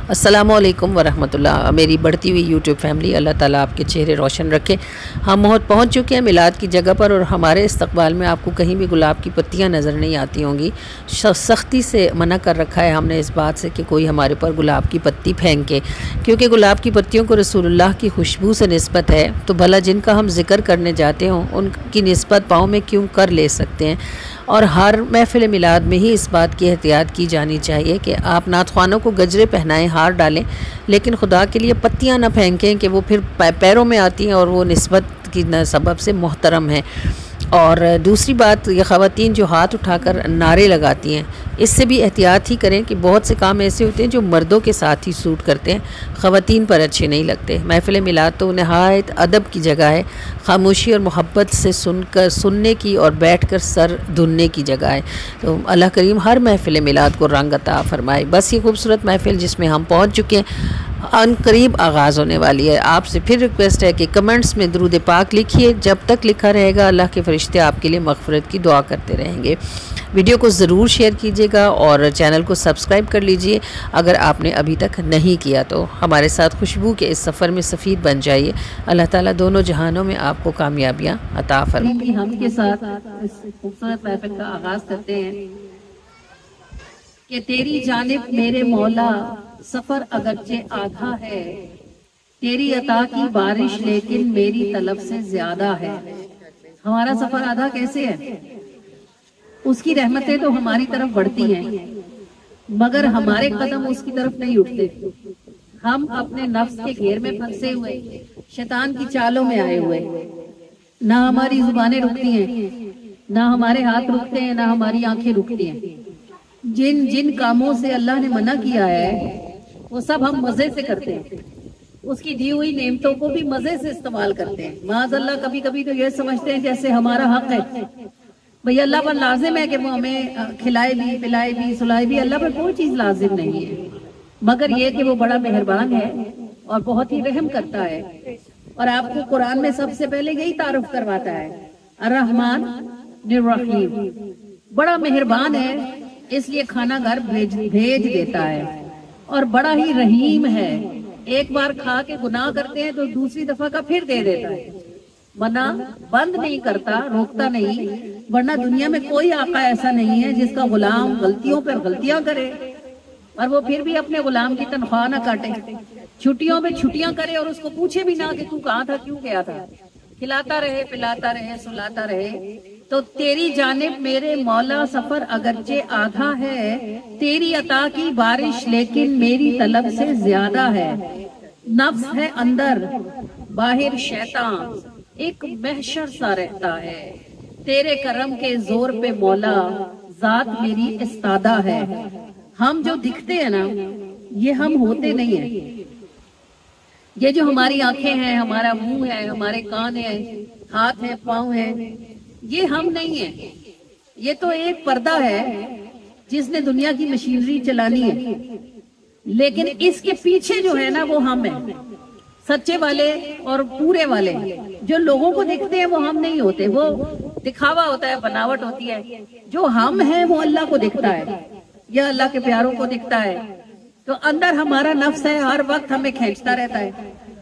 السلام علیکم ورحمۃ اللہ۔ میری بڑھتی ہوئی یوٹیوب فیملی، اللہ تعالیٰ آپ کے چہرے روشن رکھے۔ ہم پہنچ چکے ہیں میلاد کی جگہ پر، اور ہمارے استقبال میں آپ کو کہیں بھی گلاب کی پتیاں نظر نہیں آتی ہوں گی۔ سختی سے منع کر رکھا ہے ہم نے اس بات سے کہ کوئی ہمارے پر گلاب کی پتی پھینکے، کیونکہ گلاب کی پتیوں کو رسول اللہ کی خوشبو سے نسبت ہے، تو بھلا جن کا ہم ذکر کرنے جاتے ہوں ان کی نسبت پاؤں میں کیوں کر لے سکتے ہیں۔ اور ہر محفل میلاد میں ہی اس بات کی احتیاط کی جانی چاہیے کہ آپ نعت خوانوں کو گجرے پہنائیں، ہار ڈالیں، لیکن خدا کے لیے پتیاں نہ پھینکیں کہ وہ پھر پیروں میں آتی ہیں اور وہ نسبت کی سبب سے محترم ہیں۔ اور دوسری بات، یہ خواتین جو ہاتھ اٹھا کر نعرے لگاتی ہیں، اس سے بھی احتیاط ہی کریں کہ بہت سے کام ایسے ہوتے ہیں جو مردوں کے ساتھ ہی سوٹ کرتے ہیں، خواتین پر اچھے نہیں لگتے۔ محفل میلاد تو نہایت ادب کی جگہ ہے، خاموشی اور محبت سے سننے کی اور بیٹھ کر سر دھننے کی جگہ ہے۔ تو اللہ کریم ہر محفل میلاد کو رنگ عطا فرمائے۔ بس یہ خوبصورت محفل جس میں ہم پہنچ چکے ہیں ان قریب آغاز ہونے والی ہے۔ آپ سے پھر ریکویسٹ ہے کہ کمنٹس میں درود پاک لکھیے، جب تک لکھا رہے گا اللہ کے فرشتے آپ کے لیے مغفرت کی دعا کرتے رہیں گے۔ ویڈیو کو ضرور شیئر کیجیے گا اور چینل کو سبسکرائب کر لیجئے اگر آپ نے ابھی تک نہیں کیا تو۔ ہمارے ساتھ خوشبو کے اس سفر میں سفیر بن جائیے۔ اللہ تعالیٰ دونوں جہانوں میں آپ کو کامیابیاں عطا فرمائے۔ ہم کے ساتھ اس خوبصورت محفل کا آغاز کرتے ہیں کہ تیری جانب میرے مولا سفر اگرچہ آدھا ہے، تیری عطا کی بارش لیکن میری طلب سے زیادہ ہے۔ ہمارا سفر آدھا کیسے ہے؟ اس کی رحمتیں تو ہماری طرف بڑھتی ہیں، مگر ہمارے قدم اس کی طرف نہیں اٹھتے۔ ہم اپنے نفس کے گھیر میں پھنسے ہوئے، شیطان کی چالوں میں آئے ہوئے، نہ ہماری زبانیں رکتی ہیں، نہ ہمارے ہاتھ رکتے ہیں، نہ ہماری آنکھیں رکتی ہیں۔ جن جن کاموں سے اللہ نے منع کیا ہے وہ سب ہم مزے سے کرتے ہیں، اس کی دی ہوئی نعمتوں کو بھی مزے سے استعمال کرتے ہیں۔ معاذ اللہ کبھی کبھی تو یہ سمجھتے ہیں جیسے ہمارا حق ہے، بھئی اللہ پر لازم ہے کہ وہ ہمیں کھلائے بھی، پلائے بھی، سلائے بھی۔ اللہ پر کوئی چیز لازم نہیں ہے، مگر یہ کہ وہ بڑا مہربان ہے اور بہت ہی رحم کرتا ہے۔ اور آپ کو قرآن میں سب سے پہلے یہی تعارف کرواتا ہے، الرحمن الرحیم، بڑا مہربان ہے اس لیے کھانا گھر بھیج دیتا ہے، اور بڑا ہی رحیم ہے، ایک بار کھا کے گناہ کرتے ہیں تو دوسری دفعہ کا پھر دے دیتا ہے، منع بند نہیں کرتا، روکتا نہیں۔ ورنہ دنیا میں کوئی آقا ایسا نہیں ہے جس کا غلام غلطیوں پر غلطیاں کرے اور وہ پھر بھی اپنے غلام کی تنخواہ نہ کاٹے، چھٹیوں پہ چھٹیاں کرے اور اس کو پوچھے بھی نہ کہ تو کہاں تھا، کیوں گیا تھا، کھلاتا رہے، پلاتا رہے، سلاتا رہے۔ تو تیری جانب میرے مولا سفر اگرچہ آدھا ہے، تیری عطا کی بارش لیکن میری طلب سے زیادہ ہے۔ نفس ہے اندر، باہر شیطان، ایک محشر سا رہتا ہے، تیرے کرم کے زور پہ مولا ذات میری استادہ ہے۔ ہم جو دکھتے ہیں نا، یہ ہم ہوتے نہیں ہیں۔ یہ جو ہماری آنکھیں ہیں، ہمارا منہ ہے، ہمارے کان ہیں، ہاتھ ہیں، پاؤں ہیں، یہ ہم نہیں ہیں۔ یہ تو ایک پردہ ہے جس نے دنیا کی مشینری چلانی ہے، لیکن اس کے پیچھے جو ہے نا وہ ہم ہیں، سچے والے اور پورے والے۔ جو لوگوں کو دکھتے ہیں وہ ہم نہیں ہوتے، وہ دکھاوا ہوتا ہے، بناوٹ ہوتی ہے۔ جو ہم ہیں وہ اللہ کو دکھتا ہے یا اللہ کے پیاروں کو دکھتا ہے۔ تو اندر ہمارا نفس ہے، ہر وقت ہمیں کھینچتا رہتا ہے،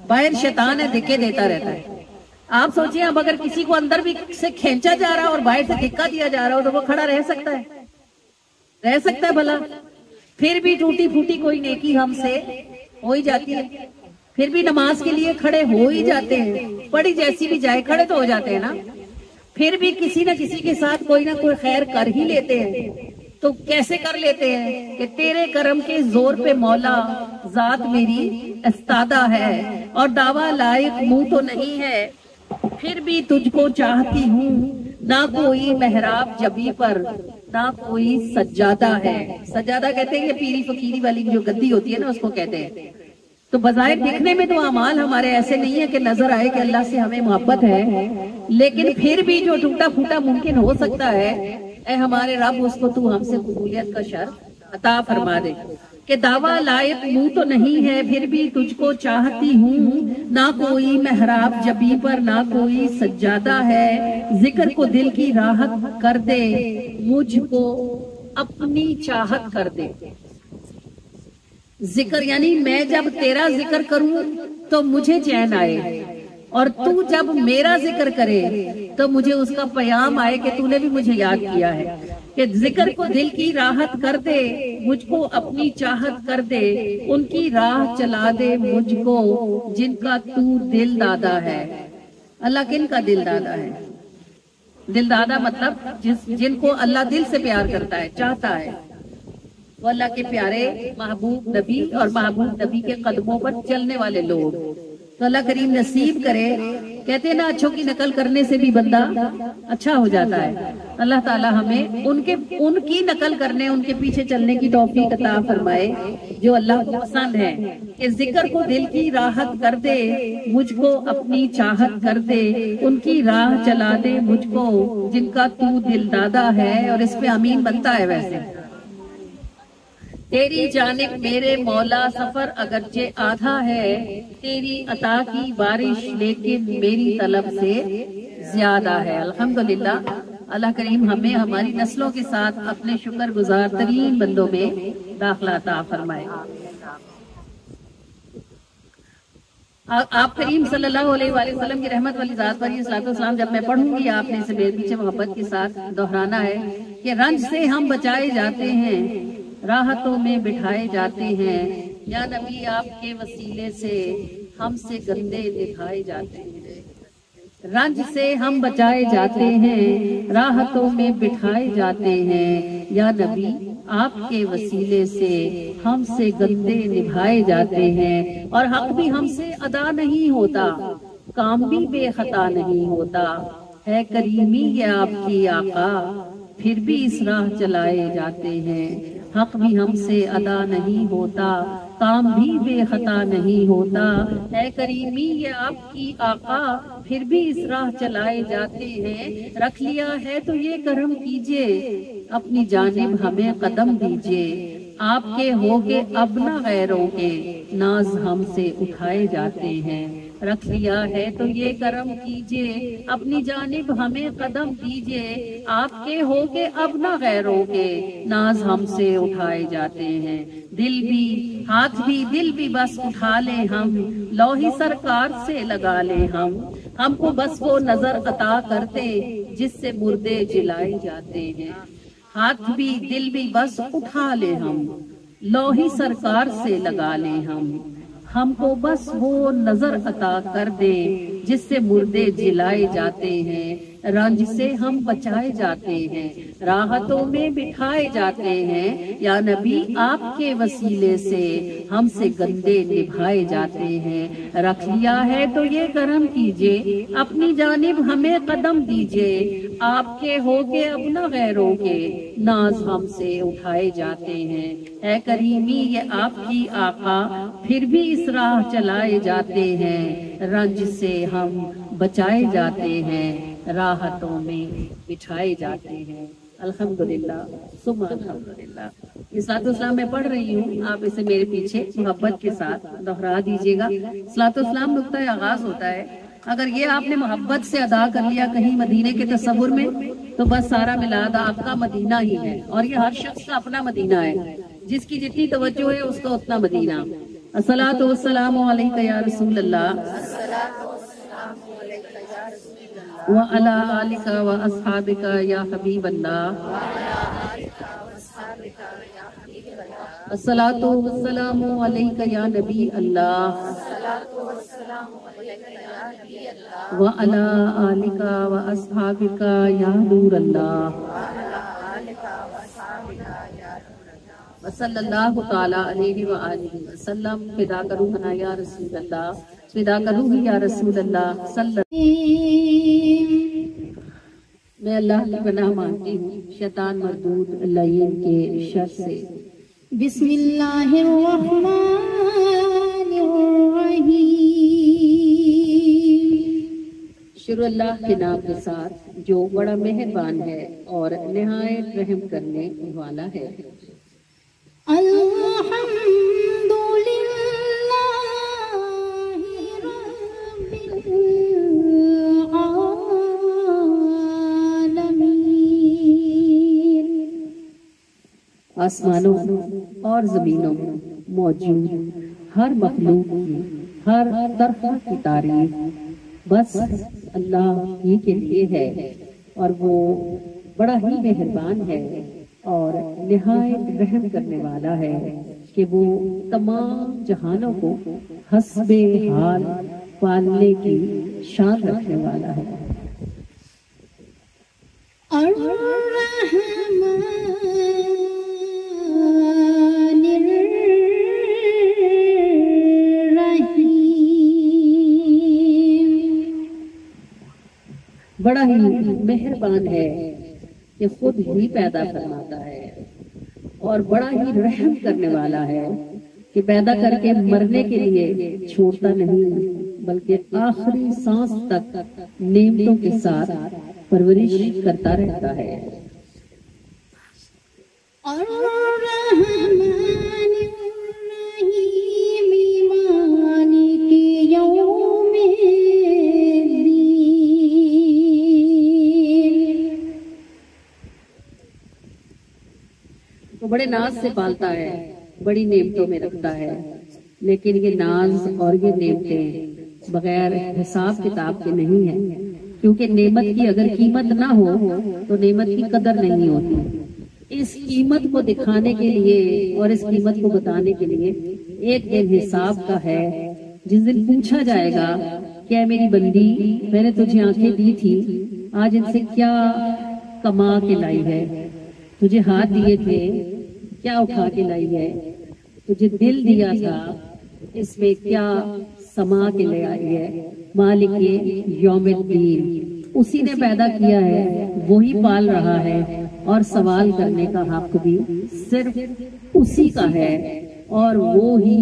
باہر شیطان ہے، دھکے دیتا رہتا ہے۔ آپ سوچیں اب اگر کسی کو اندر بھی سے کھینچا جا رہا اور باہر سے دھکا دیا جا رہا ہو تو وہ کھڑا رہ سکتا ہے بھلا؟ پھر بھی ٹوٹی پھوٹی کوئی نیکی ہم سے ہو ہی جاتی ہے، پھر بھی نماز کے لیے کھڑے ہو ہی جاتے ہیں، پڑھی جیسی بھی جائے کھڑے تو ہو جاتے ہیں نا۔ پھر بھی کسی نہ کسی کے ساتھ کوئی نہ کوئی خیر کر ہی لیتے ہیں۔ تو کیسے کر لیتے ہیں کہ تیرے کرم کے زور پہ مولا ذات میری استادہ ہے، اور دعویٰ لائق منہ تو نہیں ہے، پھر بھی تجھ کو چاہتی ہوں، نہ کوئی محراب جبی پر، نہ کوئی سجادہ ہے۔ سجادہ کہتے ہیں کہ پیری فقیری والی جو گدی ہوتی ہے نا، اس کو کہتے ہیں۔ تو بظاہر دکھنے میں تو اعمال ہمارے ایسے نہیں ہے کہ نظر آئے کہ اللہ سے ہمیں محبت ہے، لیکن پھر بھی جو ٹوٹا پھوٹا ممکن ہو سکتا ہے، اے ہمارے رب اس کو تو ہم سے قبولیت کا شرط عطا فرما دے۔ کہ دعویٰ لائق منہ تو نہیں ہے، پھر بھی تجھ کو چاہتی ہوں، نہ کوئی محراب جبی پر، نہ کوئی سجادہ ہے۔ ذکر کو دل کی راحت کر دے، مجھ کو اپنی چاہت کر دے۔ ذکر یعنی میں جب تیرا ذکر کروں تو مجھے چین آئے، اور تو جب میرا ذکر کرے تو مجھے اس کا پیام آئے کہ تو نے بھی مجھے یاد کیا ہے، کہ ذکر کو دل کی راحت کر دے، مجھ کو اپنی چاہت کر دے، ان کی راہ چلا دے مجھ کو جن کا تو دل دادا ہے۔ اللہ کن کا دل دادا ہے؟ دل دادا مطلب جن کو اللہ دل سے پیار کرتا ہے، چاہتا ہے، وہ اللہ کے پیارے محبوب نبی اور محبوب نبی کے قدموں پر چلنے والے لوگ۔ تو اللہ کریم نصیب کرے، کہتے ہیں نا اچھوں کی نقل کرنے سے بھی بندہ اچھا ہو جاتا ہے۔ اللہ تعالی ہمیں ان کی نقل کرنے، ان کے پیچھے چلنے کی توفیق عطا فرمائے جو اللہ کو پسند ہے، کہ ذکر کو دل کی راحت کر دے، مجھ کو اپنی چاہت کر دے، ان کی راہ چلا دے مجھ کو جن کا تو دل دادا ہے، اور اس پہ امین بنتا ہے۔ ویسے تیری جانب میرے مولا سفر اگرچہ آدھا ہے، تیری عطا کی بارش لیکن میری طلب سے زیادہ ہے۔ الحمدللہ اللہ کریم ہمیں ہماری نسلوں کے ساتھ اپنے شکر گزار ترین بندوں میں داخلہ عطا فرمائے۔ آپ کریم صلی اللہ علیہ وآلہ وسلم کی رحمت والی ذات پر یہ صلاۃ والسلام جب میں پڑھوں گی، آپ نے اسے میرے پیچھے محبت کے ساتھ دہرانا ہے کہ رنج سے ہم بچائے جاتے ہیں، راحتوں میں بٹھائے جاتے ہیں، یا نبی آپ کے وسیلے سے ہم سے گندے دکھائے جاتے ہیں۔ رنج سے ہم بچائے جاتے ہیں، راحتوں میں بٹھائے جاتے ہیں، یا نبی آپ کے وسیلے سے ہم سے گندے نبھائے جاتے ہیں، اور حق بھی ہم سے ادا نہیں ہوتا، کام بھی بے خطا نہیں ہوتا، ہے کریمی یہ آپ کی آقا پھر بھی اس راہ چلائے جاتے ہیں، حق بھی ہم سے ادا نہیں ہوتا، کام بھی بے خطا نہیں ہوتا، ہے کریمی یہ آپ کی آقا پھر بھی اس راہ چلائے جاتے ہیں، رکھ لیا ہے تو یہ کرم کیجئے، اپنی جانب ہمیں قدم دیجئے، آپ کے ہوگے اب نہ غیروں کے، ناز ہم سے اٹھائے جاتے ہیں، رکھ لیا ہے تو یہ کرم کیجئے، اپنی جانب ہمیں قدم دیجئے، آپ کے ہوگے اب نہ غیروں کے، ناز ہم سے اٹھائے جاتے ہیں، دل بھی ہاتھ بھی دل بھی بس اٹھا لیں ہم، لوہی سرکار سے لگا لیں ہم کو بس وہ نظر عطا کرتے جس سے مردے جلائے جاتے ہیں، ہاتھ بھی دل بھی بس اٹھا لیں ہم، لوہی سرکار سے لگا لیں ہم کو بس وہ نظر عطا کر دے جس سے مردے جلائے جاتے ہیں، رنج سے ہم بچائے جاتے ہیں، راحتوں میں بٹھائے جاتے ہیں، یا نبی آپ کے وسیلے سے ہم سے گندے نبھائے جاتے ہیں، رکھ لیا ہے تو یہ کرم کیجئے، اپنی جانب ہمیں قدم دیجئے، آپ کے ہوگے اب نہ غیروں کے، ناز ہم سے اٹھائے جاتے ہیں، اے کریمی یہ آپ کی آقا پھر بھی اس راہ چلائے جاتے ہیں، رنج سے ہم بچائے جاتے ہیں، راحتوں میں بٹھائے جاتے ہیں۔ الحمدللہ ثم الحمدللہ۔ یہ صلاۃ والسلام میں پڑھ رہی ہوں، آپ اسے میرے پیچھے محبت کے ساتھ دہرا دیجیے گا۔ صلاۃ والسلام نقطۂ آغاز ہوتا ہے، اگر یہ آپ نے محبت سے ادا کر لیا کہیں مدینے کے تصور میں تو بس سارا میلاد آپ کا مدینہ ہی ہے، اور یہ ہر شخص کا اپنا مدینہ ہے، جس کی جتنی توجہ ہے اس کا اتنا مدینہ۔ الصلاۃ والسلام علیک یا رسول اللہ، وعلی آلک و اصحابک یا حبیب اللہ، الصلاۃ والسلام علیک یا نبی اللہ، وعلی آلک و اصحابک یا نور اللہ، صلی اللہ تعالی علیہ وآلہ وسلم۔ فدا کا روحنا یا رسول اللہ، فدا کا روح یا رسول اللہ صلی اللہ۔ میں اللہ کی پناہ مانگتی ہوں شیطان مردود لعین کے شر سے۔ بسم اللہ الرحمن الرحیم۔ شروع اللہ کے نام کے ساتھ جو بڑا مہربان ہے اور نہایت رحم کرنے والا ہے۔ الحمد للہ رب العالمین۔ آسمانوں اور زمینوں موجود ہر مخلوق کی ہر طرح کی تعریف بس اللہ ہی کے لیے ہے، اور وہ بڑا ہی مہربان ہے اور نہایت رحم کرنے والا ہے کہ وہ تمام جہانوں کو حسب حال پالنے کی شان رکھنے والا ہے۔ بڑا ہی مہربان ہے کہ خود ہی پیدا فرماتا ہے، اور بڑا ہی رحم کرنے والا ہے کہ پیدا کر کے مرنے کے لیے چھوڑتا نہیں، بلکہ آخری سانس تک نعمتوں کے ساتھ پرورش کرتا رہتا ہے۔ بڑے ناز سے پالتا ہے، بڑی نعمتوں میں رکھتا ہے، لیکن یہ ناز اور یہ نعمتیں بغیر حساب کتاب کے نہیں ہیں، کیونکہ نعمت کی اگر قیمت نہ ہو تو نعمت کی قدر نہیں ہوتی۔ اس قیمت کو دکھانے کے لیے اور اس قیمت کو بتانے کے لیے ایک دن حساب کا ہے، جس دن پوچھا جائے گا کہ اے میری بندی، میں نے تجھے آنکھیں دی تھی، آج ان سے کیا کما کے لائی ہے؟ تجھے ہاتھ دیے تھے، کیا اٹھا کے لائی ہے؟ تجھے دل دیا تھا، اس میں کیا سما کے لے آئی ہے؟ مالک یوم الدین، اسی نے پیدا کیا ہے، وہی پال رہا ہے، اور سوال کرنے کا حق بھی صرف اسی کا ہے، اور وہی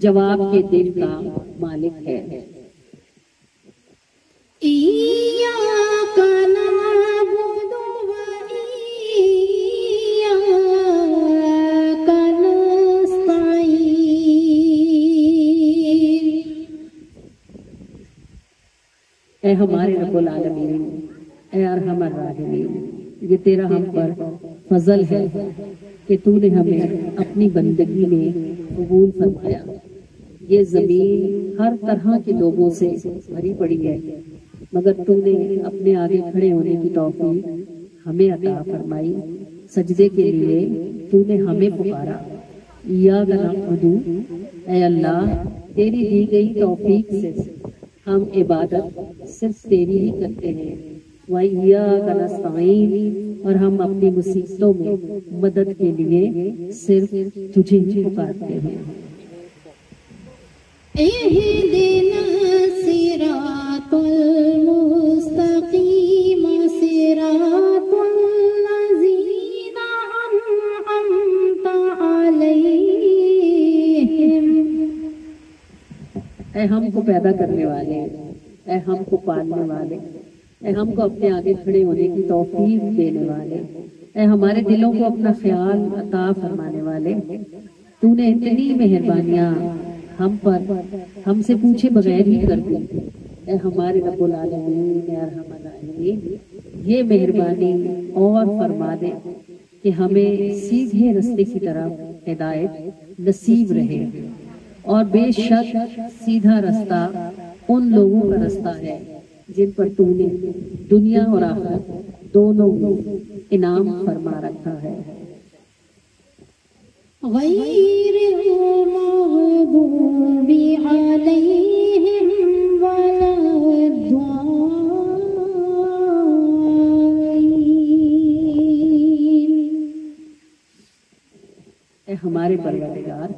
جواب کے دن کا مالک ہے۔ اے ہمارے رب العالمین، اے ارحم الراحمین، یہ تیرا ہم پر فضل ہے کہ تو نے ہمیں اپنی بندگی میں قبول فرمایا۔ یہ زمین ہر طرح کے لوگوں سے بھری پڑی ہے، مگر تو نے اپنے آگے کھڑے ہونے کی توفیق ہمیں عطا فرمائی۔ سجدے کے لیے تو نے ہمیں پکارا، ایاک نعبد، اے اللہ تیری دی گئی توفیق سے ہم عبادت صرف تیری ہی کرتے ہیں، وَإِيَّاكَ نَسْتَعِينُ، اور ہم اپنی مصیبتوں میں مدد کے لیے صرف تجھے ہی پکارتے ہیں۔ اهدنا الصراط المستقيم صراط الذين أنعمت عليهم۔ اے ہم کو پیدا کرنے والے، اے ہم کو پالنے والے، اے ہم کو اپنے آگے کھڑے ہونے کی توفیق دینے والے، اے ہمارے دلوں کو اپنا خیال عطا فرمانے والے، تو نے اتنی مہربانیاں ہم پر ہم سے پوچھے بغیر ہی کر دی۔ اے ہمارے رب العالمین، اے ارحم الراحمین، یہ مہربانی اور فرما دے کہ ہمیں سیدھے رستے کی طرف ہدایت نصیب رہے، اور بے شک سیدھا رستہ ان لوگوں کا رستہ ہے جن پر تو نے دنیا اور آخرت دونوں میں انعام فرما رکھا ہے۔ غیر المغضوب علیہم ولا الضالین۔ اے ہمارے پروردگار،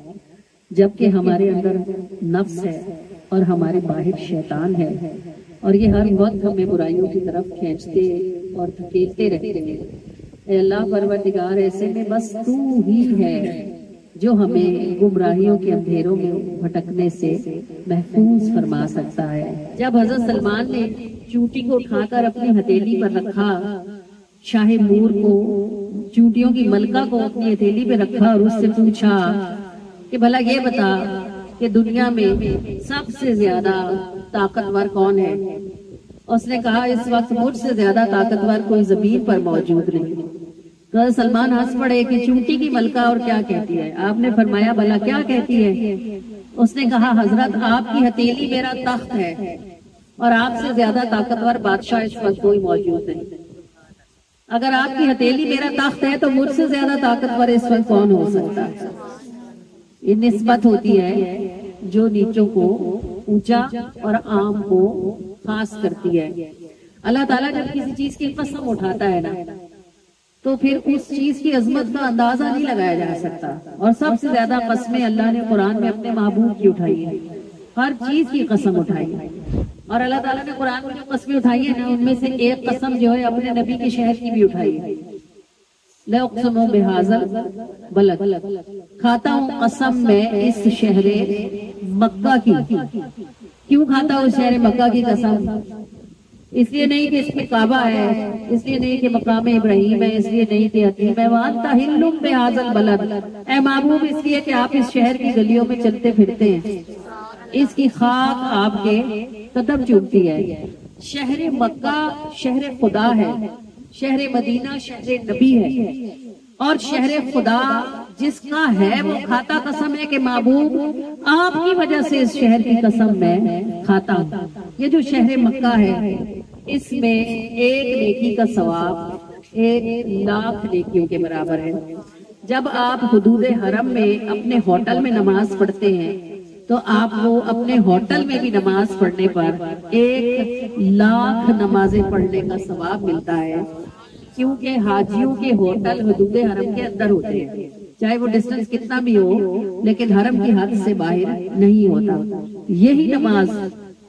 جبکہ ہمارے اندر نفس ہے اور ہمارے باہر شیطان ہے، اور یہ ہر وقت ہمیں برائیوں کی طرف کھینچتے اور دھکیلتے رہتے ہیں، اے اللہ پروردگار، ایسے میں بس تو ہی ہے جو ہمیں گمراہیوں کے اندھیروں میں بھٹکنے سے محفوظ فرما سکتا ہے۔ جب حضرت سلمان نے چونٹی کو اٹھا کر اپنی ہتھیلی پر رکھا، شاہ مور کو، چونٹیوں کی ملکہ کو اپنی ہتھیلی پہ رکھا اور اس سے پوچھا کہ بھلا یہ بتا کہ دنیا میں سب سے زیادہ طاقتور کون ہے؟ اس نے کہا اس وقت مجھ سے زیادہ طاقتور کوئی زمین پر موجود نہیں۔ سلمان ہنس پڑے کہ چونٹی کی ملکہ اور کیا کہتی ہے؟ آپ نے فرمایا بھلا کیا کہتی ہے؟ اس نے کہا حضرت آپ کی ہتھیلی میرا تخت ہے اور آپ سے زیادہ طاقتور بادشاہ اس وقت کوئی موجود نہیں۔ اگر آپ کی ہتھیلی میرا تخت ہے تو مجھ سے زیادہ طاقتور اس وقت کون ہو سکتا ہے؟ یہ نسبت ہوتی ہے جو نیچوں کو اونچا اور عام کو خاص کرتی ہے۔ اللہ تعالیٰ جب کسی چیز کی قسم اٹھاتا ہے نا تو پھر اس چیز کی عظمت کا اندازہ نہیں لگایا جا سکتا، اور سب سے زیادہ قسمیں اللہ نے قرآن میں اپنے محبوب کی اٹھائی ہے، ہر چیز کی قسم اٹھائی ہے۔ اور اللہ تعالیٰ نے قرآن میں جو قسمیں اٹھائی ہیں نا ان میں سے ایک قسم جو ہے اپنے نبی کے شہر کی بھی اٹھائی ہے، لَأُقْسِمُ بِهَٰذَا الْبَلَدِ، کھاتا ہوں قسم میں اس شہر مکہ کی۔ کیوں کھاتا ہوں شہر مکہ کی قسم؟ اس لیے نہیں کہ اس میں کعبہ ہے، اس لیے نہیں کہ مقام ابراہیم ہے، اس لیے نہیں کہ حتیم ہے، وَأَنْتَ حِلٌّ بِهَٰذَا الْبَلَدِ، اے محبوب اس لیے کہ آپ اس شہر کی گلیوں میں چلتے پھرتے ہیں، اس کی خاک آپ کے قدم چومتی ہے۔ شہر مکہ شہر خدا ہے، شہر مدینہ شہر نبی ہے، اور شہر خدا جس کا ہے وہ کھاتا قسم ہے کہ محبوب آپ کی وجہ سے اس شہر کی قسم میں کھاتا ہوں۔ یہ جو شہر مکہ ہے اس میں ایک نیکی کا ثواب 1,00,000 نیکیوں کے برابر ہے۔ جب آپ حدود حرم میں اپنے ہوٹل میں نماز پڑھتے ہیں تو آپ کو اپنے ہوٹل میں بھی نماز پڑھنے پر 1,00,000 نمازیں پڑھنے کا ثواب ملتا ہے، کیونکہ حاجیوں کے ہوٹل حدود حرم کے اندر ہوتے ہیں، چاہے وہ ڈسٹنس کتنا بھی ہو لیکن حرم کی حد سے باہر نہیں ہوتا۔ یہی نماز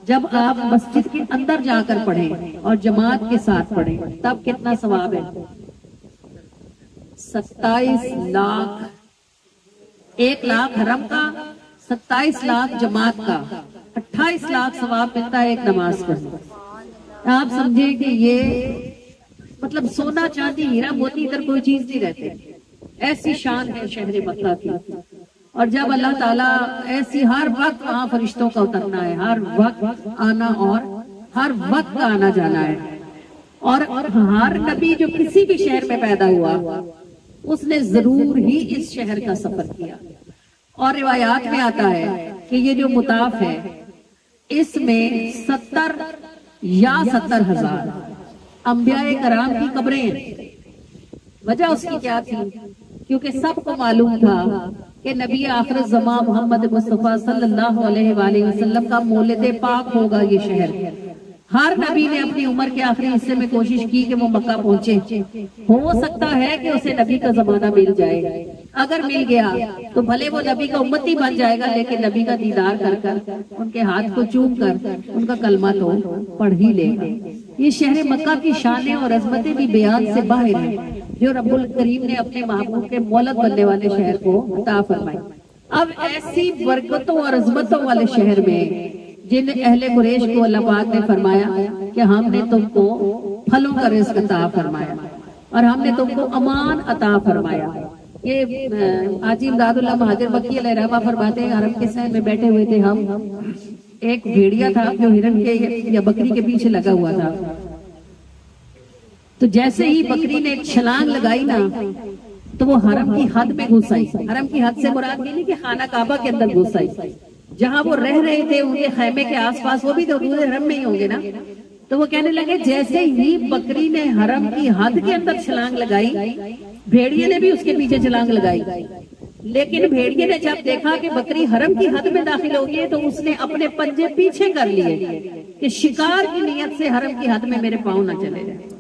جب آپ مسجد کے اندر جا کر پڑھیں اور جماعت کے ساتھ پڑھیں تب کتنا ثواب ہے؟ 27,00,000، 1,00,000 حرم کا، 27,00,000 جماعت کا، 28,00,000 ثواب ملتا ہے ایک نماز پر۔ آپ سمجھیں کہ یہ مطلب سونا چاندی ہیرا موتی ادھر کوئی چیز نہیں رہتے، ایسی شان ہے شہر مکہ کی۔ اور جب اللہ تعالیٰ ایسی ہر وقت وہاں فرشتوں کا اترنا ہے، ہر وقت آنا اور ہر وقت کا آنا جانا ہے، اور ہر نبی جو کسی بھی شہر میں پیدا ہوا اس نے ضرور ہی اس شہر کا سفر کیا۔ اور روایات میں آتا ہے کہ یہ جو مطاف ہے اس میں 70 یا 70,000 انبیاء کرام کی قبریں ہیں۔ وجہ اس کی کیا تھی؟ کیونکہ سب کو معلوم تھا کہ نبی آخر الزمان محمد مصطفیٰ صلی اللہ علیہ وآلہ وسلم کا مولد پاک ہوگا یہ شہر۔ ہر نبی نے اپنی عمر کے آخری حصے میں کوشش کی کہ وہ مکہ پہنچے، ہو سکتا ہے کہ اسے نبی کا زمانہ مل جائے، اگر مل گیا تو بھلے وہ نبی کا امتی بن جائے گا لیکن نبی کا دیدار کر کر ان کے ہاتھ کو چوم کر ان کا کلمہ تو پڑھ ہی لے گا۔ یہ شہر مکہ کی شانیں اور عظمتیں بھی بیان سے باہر ہیں جو رب الکریم نے اپنے محبوب کے مولد بننے والے شہر کو عطا فرمائی۔ اب ایسی برکتوں اور عظمتوں والے شہر میں جن اہل قریش کو اللہ پاک نے فرمایا کہ ہم نے تم کو پھلوں کا رزق عطا فرمایا اور ہم نے تم کو امان عطا فرمایا۔ یہ حاجی امداد اللہ مہاجر مکی علیہ رحمہ فرماتے ہیں حرم کے صحن میں بیٹھے ہوئے تھے ہم، ایک بھیڑیا تھا جو ہرن کے یا بکری کے پیچھے لگا ہوا تھا، تو جیسے ہی بکری نے چھلانگ لگائی نا تو وہ حرم کی حد میں گھس آئی۔ حرم کی حد سے مراد یہ نہیں کہ خانہ کعبہ کے اندر گھس آئی، جہاں وہ رہ رہے تھے ان کے خیمے کے آس پاس وہ بھی تو حدود حرم میں ہی ہوں گے نا، تو وہ کہنے لگے جیسے ہی بکری نے حرم کی حد کے اندر چھلانگ لگائی بھیڑیے نے بھی اس کے پیچھے چھلانگ لگائی، لیکن بھیڑیے نے جب دیکھا کہ بکری حرم کی حد میں داخل ہوگی ہے تو اس نے اپنے پنجے پیچھے کر لیے کہ شکار کی نیت سے حرم کی حد میں میرے پاؤں نہ چلے جائیں۔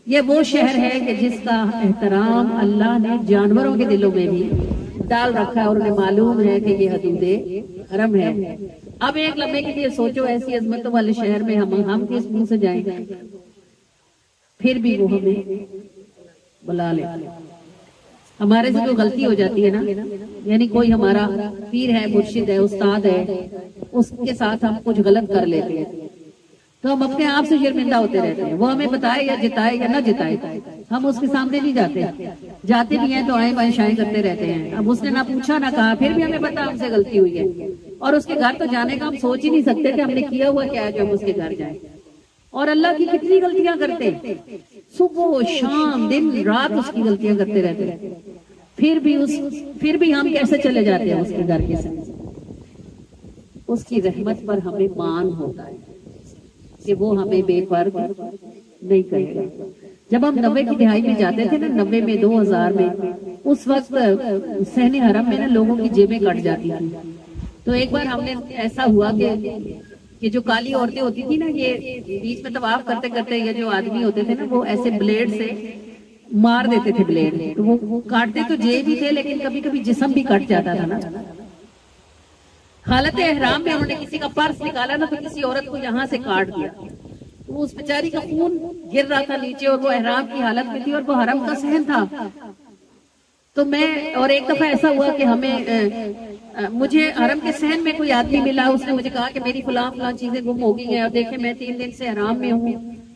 یہ وہ شہر ہے کہ جس کا احترام اللہ نے جانوروں کے دلوں میں بھی ڈال رکھا ہے اور انہیں معلوم ہے کہ یہ حدود حرم ہے۔ اب ایک لمحے کے لیے سوچو ایسی عظمتوں والے شہر میں ہم کس منہ سے جائیں گے، پھر بھی وہ ہمیں بلا لے۔ ہمارے سے جو غلطی ہو جاتی ہے نا، یعنی کوئی ہمارا پیر ہے، مرشد ہے، استاد ہے، اس کے ساتھ ہم کچھ غلط کر لیتے ہیں تو ہم اپنے آپ سے شرمندہ ہوتے رہتے ہیں، وہ ہمیں بتائے یا جتائے یا نہ جتائے ہم اس کے سامنے نہیں جاتے، جاتے بھی ہیں تو آئیں بائیں شائیں کرتے رہتے ہیں۔ اب اس نے نہ پوچھا نہ کہا پھر بھی ہمیں پتا ہم سے غلطی ہوئی ہے، اور اس کے گھر تو جانے کا ہم سوچ ہی نہیں سکتے کہ ہم نے کیا ہوا کیا ہے جو ہم اس کے گھر جائیں، اور اللہ کی کتنی غلطیاں کرتے ہیں۔ صبح شام دن رات اس کی غلطیاں کرتے رہتے ہیں، پھر بھی ہم کیسے چلے جاتے ہیں اس کے گھر کے ساتھ. اس کی رحمت پر ہمیں مان ہوتا ہے کہ وہ ہمیں بے فرق نہیں کرے گا. جب ہم 90 کی دہائی میں جاتے تھے نا، 90 میں 2000 میں، اس وقت صحن حرم میں نا لوگوں کی جیبیں کٹ جاتی تھی. تو ایک بار ہم نے ایسا ہوا کہ جو کالی عورتیں ہوتی تھی نا، یہ بیچ میں طواف کرتے کرتے یہ جو آدمی ہوتے تھے نا، وہ ایسے بلیڈ سے مار دیتے تھے بلیڈ. تو وہ کاٹتے تو جیب ہی تھے، لیکن کبھی کبھی جسم بھی کٹ جاتا تھا نا. حالت احرام میں انہوں نے کسی کا پرس نکالا نا، تو کسی عورت کو یہاں سے کاٹ دیا. وہ اس بیچاری کا خون گر رہا تھا نیچے، اور وہ احرام کی حالت میں تھی، اور وہ حرم کا صحن تھا. تو اور ایک دفعہ ایسا ہوا کہ مجھے حرم کے صحن میں کوئی آدمی ملا. اس نے مجھے کہا کہ میری فلاں چیزیں گم ہو گئی ہیں، اور دیکھیں میں 3 دن سے احرام میں ہوں،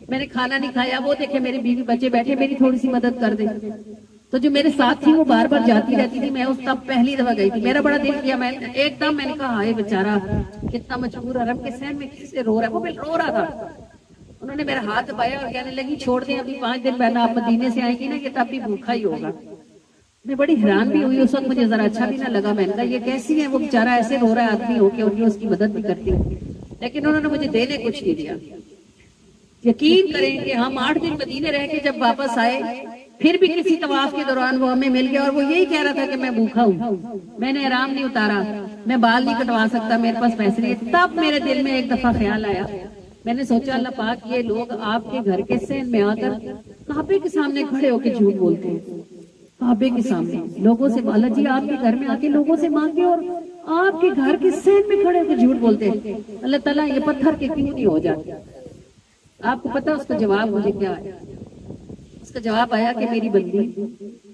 میں نے کھانا نہیں کھایا. وہ دیکھیں میرے بیوی بچے بیٹھے، میری تھوڑی سی مدد کر دیں. تو جو میرے ساتھ تھی وہ بار بار جاتی رہتی تھی. میں اس تب پہلی دفعہ گئی تھی، میرا بڑا دل کیا. میں ایک دم میں نے کہا ہائے بیچارہ کتنا مجبور، حرم کے صحن میں کس سے رو رہا ہے. وہ رو رہا تھا. انہوں نے میرا ہاتھ دبایا اور کہنے لگی چھوڑ دیں، ابھی 5 دن پہلے آپ مدینے سے آئیں گی نا، یہ تب بھی بھوکھا ہی ہوگا. میں بڑی حیران بھی ہوئی اس وقت، مجھے ذرا اچھا بھی نہ لگا. میں نے کہا یہ کیسی ہے، وہ بیچارہ ایسے رو رہا ہے آدمی ہو کے، اور یہ اس کی مدد بھی کرتی ہے. لیکن انہوں نے مجھے دینے کچھ نہیں دیا. یقین کریں کہ ہم 8 دن مدینے رہ کے جب واپس آئے، پھر بھی کسی طواف کے دوران وہ ہمیں مل گیا، اور وہ یہی کہہ رہا تھا کہ میں بھوکھا ہوں، میں نے احرام نہیں اتارا، میں بال نہیں کٹوا سکتا، میرے پاس پیسے نہیں. تب میرے دل میں ایک دفعہ خیال آیا. میں نے سوچا اللہ پاک یہ لوگ آپ کے گھر کے صحن میں آ کر کعبے کے سامنے کھڑے ہو کے جھوٹ بولتے ہیں. کعبے کے سامنے لوگوں سے، اللہ جی آپ کے گھر میں آ کے لوگوں سے مانگے، اور آپ کے گھر کے صحن میں کھڑے ہو کے جھوٹ بولتے ہیں. اللہ تعالیٰ یہ پتھر کے کیوں نہیں ہو جاتے؟ آپ کو پتا اس کا جواب مجھے کیا آیا؟ اس کا جواب آیا کہ میری بندی،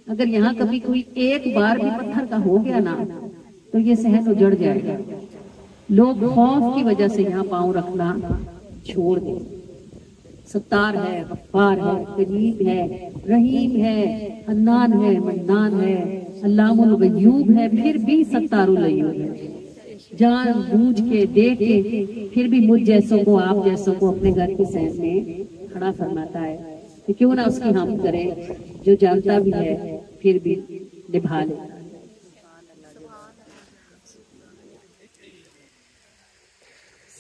اگر یہاں کبھی کوئی ایک بار بھی پتھر کا ہو گیا نا، تو یہ صحن اجڑ جائے گا. لوگ خوف کی وجہ سے یہاں پاؤں رکھنا چھوڑ دیں. ستار ہے، غفار ہے، قریب ہے، رحیم ہے، حنان ہے، منان ہے، علام الغیوب ہے، پھر بھی ستار الغیوب ہے. جان بوجھ کے دیکھ کے پھر بھی مجھ جیسوں کو، آپ جیسوں کو اپنے گھر کے صحن میں کھڑا فرماتا ہے. کہ کیوں نہ اس کی ہم کریں، جو جانتا بھی ہے پھر بھی نبھا لے.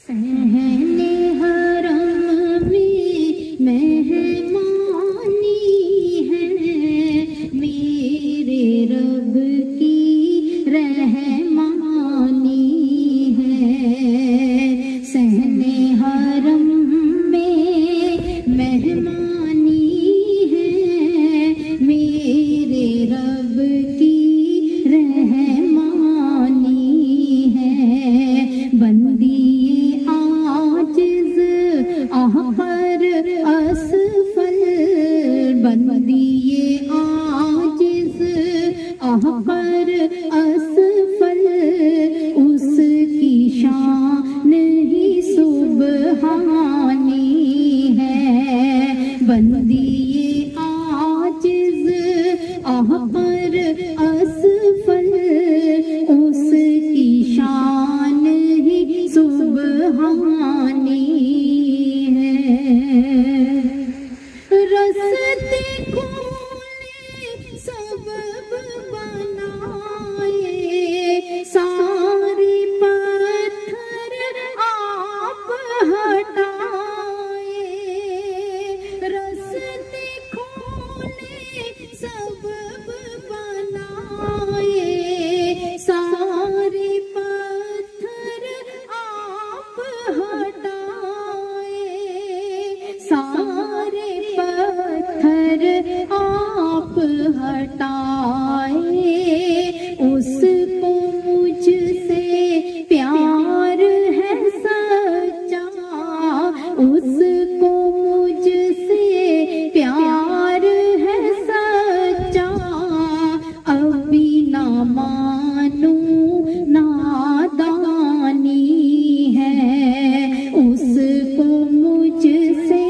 صحن حرم میں مہمانی ہے، میرے رب کی رحمانی ہے. صحن حرم میں مہمانی ہے، میرے رب کی رحمانی ہے. بندی احقر اسفل، بندی عاجز احقر اسفل، اس کی شان ہی سبحانی ہے. بندی عاجز احقر اسفل، اس کی شان ہی سبحانی. رستے کھولے سبب بنائے، سارے پتھر آپ ہٹائے. رستے کھولے سبب بنائے، سارے پتھر آپ ہٹائے. سارے پتھر آپ ہٹائے. اس کو مجھ سے پیار ہے سچا، اس کو مجھ سے پیار ہے سچا. ابھی نہ مانوں نادانی ہے، اس کو مجھ سے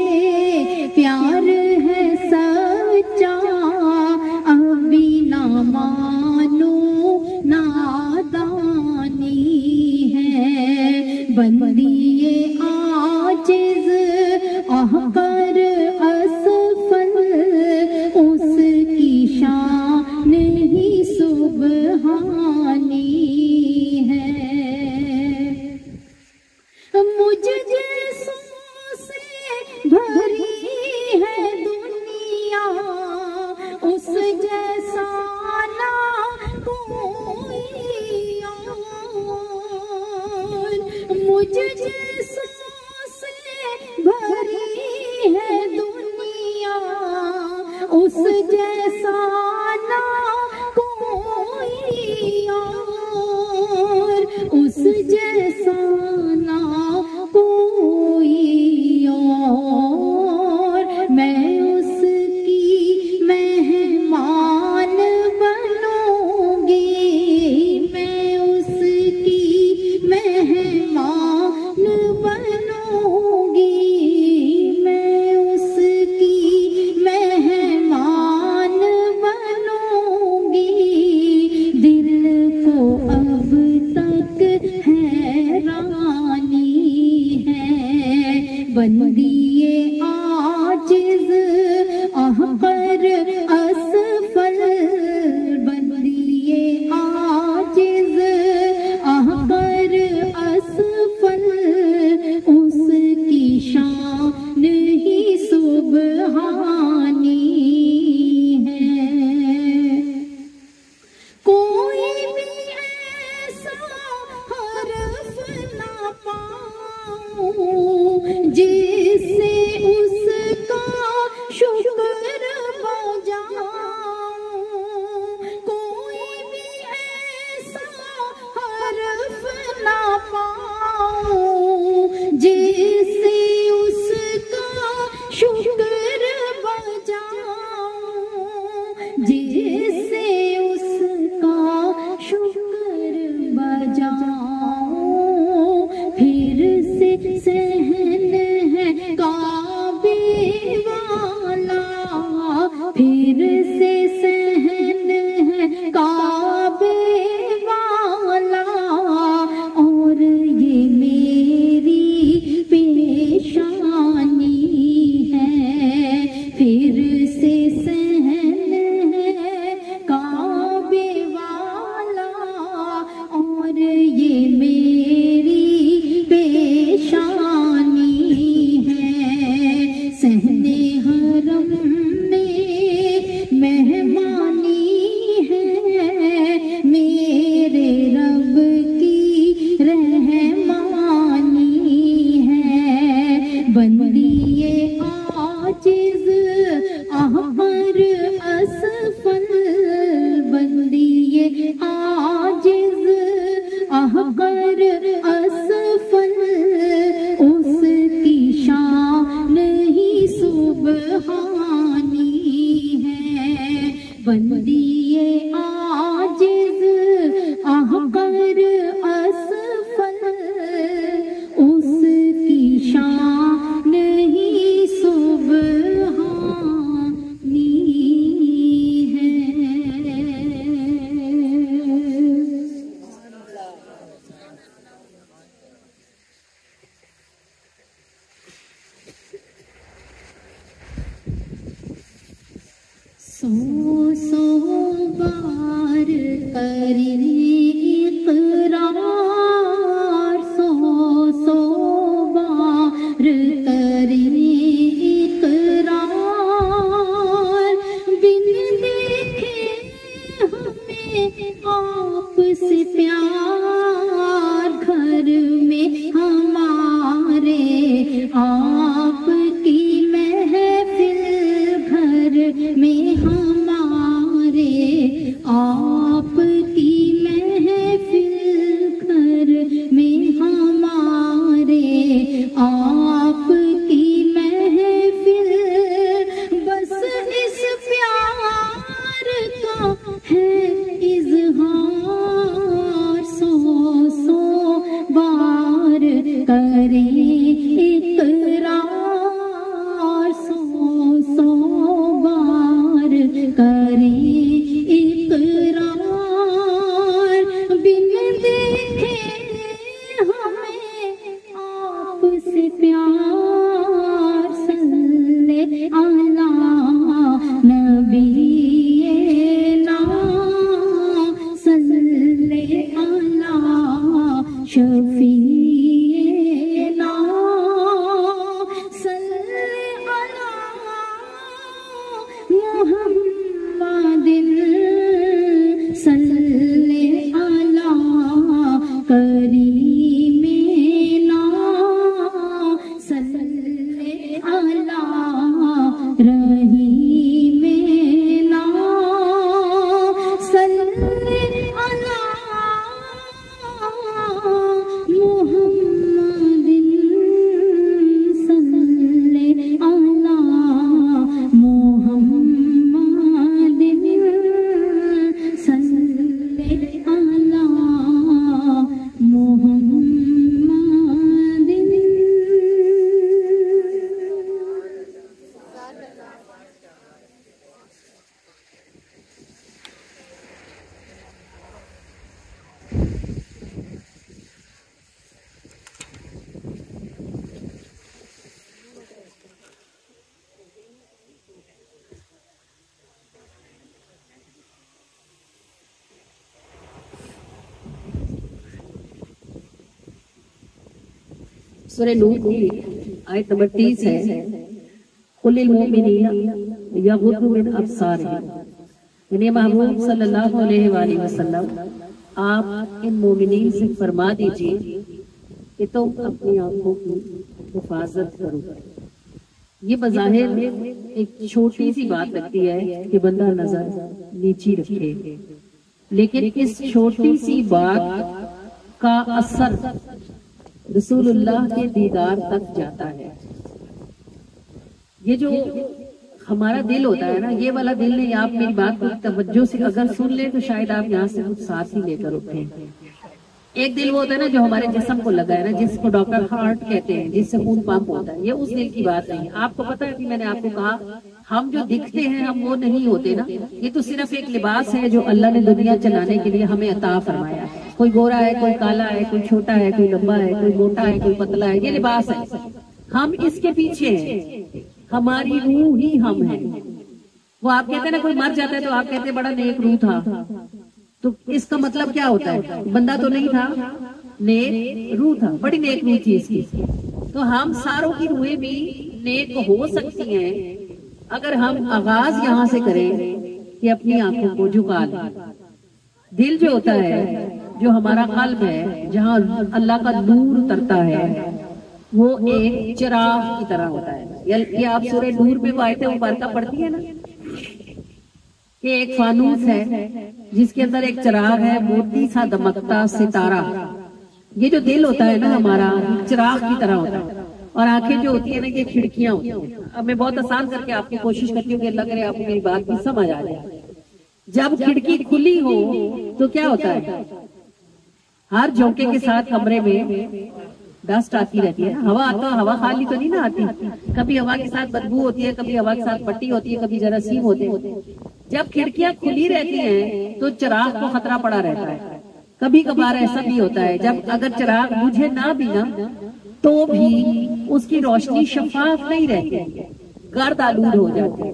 پیار ہے سچا. ابھی نہ مانوں نادانی ہے. بندی عاجز احقر اسفل، مجھ جیسوں سے بھری ہے دنیا، اس جیسا نہ کوئی اور، مجھ جیسوں سے بھری ہے دنیا، اس جیسا نہ کوئی اور، اس جیسا نہ کوئی اور، میں اس کی مہمان بنوں گی، میں اس کی مہمان بنوں گی، میں اس کی مہمان بنوں گی، دل کو اب تک حیرانی ہے، بندی عاجز احقر اسفل، بندی عاجز احقر اسفل، اس کی شان ہی سبحانی ہے، کوئی بھی ایسا حرف نہ پاؤں جس سے اس کا شکر بجاؤں، کوئی بھی ایسا حرف نہ پاؤں جس سے اس کا شکر بجاؤں، جس سے اس کا شکر بجاؤں، پھر سے سہن ہے کعبے والا، پھر سے سہن ہے کعبے والا، اور یہ میری پیشانی ہے، پھر سے سہن ہے کعبے والا، اور یہ میری پیشانی ہے، صحن حرم میں مہمانی ہے، میرے رب کی رحمانی ہے، بندی عاجز احقر اسفل، بندی عاجز احقر اسفل، اس کی شان ہی سبحانی ہے، بندی عاجز احقر اسفل، اس کی شان ہی سبحانی ہے۔ سو سو بار کریں اقرار، سو سو بار کریں اقرار، بن دیکھے ہمیں آپ سے پیار، گھر میں ہمارے آپ کی محفل، گھر میں ہمارے آپ کی محفل، سورہ نور کی آیت نمبر 30 ہے، قل للمؤمنین یغضوا من ابصارہم، یعنی محبوب صلی اللہ علیہ وآلہ وسلم آپ ان مومنین سے فرما دیجئے کہ تم اپنی آنکھوں کی حفاظت کرو۔ یہ بظاہر ایک چھوٹی سی بات لگتی ہے کہ بندہ نظر نیچی رکھے، لیکن اس چھوٹی سی بات کا اثر رسول اللہ کے دیدار تک جاتا ہے۔ یہ جو ہمارا دل ہوتا ہے نا، یہ والا دل نہیں، آپ میری بات کو توجہ سے اگر سن لیں تو شاید آپ یہاں سے کچھ ساتھ ہی لے کر اٹھیں۔ ایک دل وہ ہوتا ہے نا جو ہمارے جسم کو لگا ہے نا، جس کو ڈاکٹر ہارٹ کہتے ہیں، جس سے خون پمپ ہوتا ہے، یہ اس دل کی بات نہیں ہے۔ آپ کو پتا ہے کہ میں نے آپ کو کہا ہم جو دکھتے ہیں ہم وہ نہیں ہوتے نا، یہ تو صرف ایک لباس ہے جو اللہ نے دنیا چلانے کے لیے ہمیں عطا فرمایا۔ کوئی گورا ہے، کوئی کالا ہے، کوئی چھوٹا ہے، کوئی لمبا ہے، کوئی موٹا ہے، کوئی پتلا ہے، یہ لباس ہے۔ ہم اس کے پیچھے ہیں، ہماری روح ہی ہم ہیں۔ وہ آپ کہتے ہیں نا کوئی مر جاتا ہے تو آپ کہتے ہیں بڑا نیک روح تھا، تو اس کا مطلب کیا ہوتا ہے؟ بندہ تو نہیں تھا، نیک روح تھا، بڑی نیک روح تھی اس کی۔ تو ہم ساروں کی روحیں بھی نیک ہو سکتی ہیں اگر ہم آغاز یہاں سے کریں کہ اپنی آنکھوں کو جھکا لیں۔ دل جو ہوتا ہے، جو ہمارا قلب ہے، جہاں اللہ کا نور اترتا ہے، وہ ایک چراغ کی طرح ہوتا ہے۔ یہ آپ سورہ نور میں وہ آیتیں مبارکہ پڑھتی ہیں نا کہ ایک فانوس ہے جس کے اندر ایک چراغ ہے، موتی سا دمکتا ستارہ۔ یہ جو دل ہوتا ہے نا ہمارا، چراغ کی طرح ہوتا ہے، اور آنکھیں جو ہوتی ہیں نا یہ کھڑکیاں ہوتی ہیں۔ اب میں بہت آسان کر کے آپ کی کوشش کرتی ہوں کہ اللہ کرے آپ کو میری بات بھی سمجھ آ جائے۔ جب کھڑکی کھلی ہو تو کیا ہوتا ہے؟ ہر جھونکے کے ساتھ کمرے میں ڈسٹ آتی رہتی ہے، ہوا آتا ہے، ہوا خالی تو نہیں نا آتی، کبھی ہوا کے ساتھ بدبو ہوتی ہے، کبھی ہوا کے ساتھ پٹی ہوتی ہے، کبھی جراثیم ہوتے ہیں۔ جب کھڑکیاں کھلی رہتی ہیں تو چراغ کو خطرہ پڑا رہتا ہے۔ کبھی کبھار ایسا بھی ہوتا ہے جب اگر چراغ بجھے نہ بھی نا تو بھی اس کی روشنی شفاف نہیں رہتی، گرد آلود ہو جاتی ہے،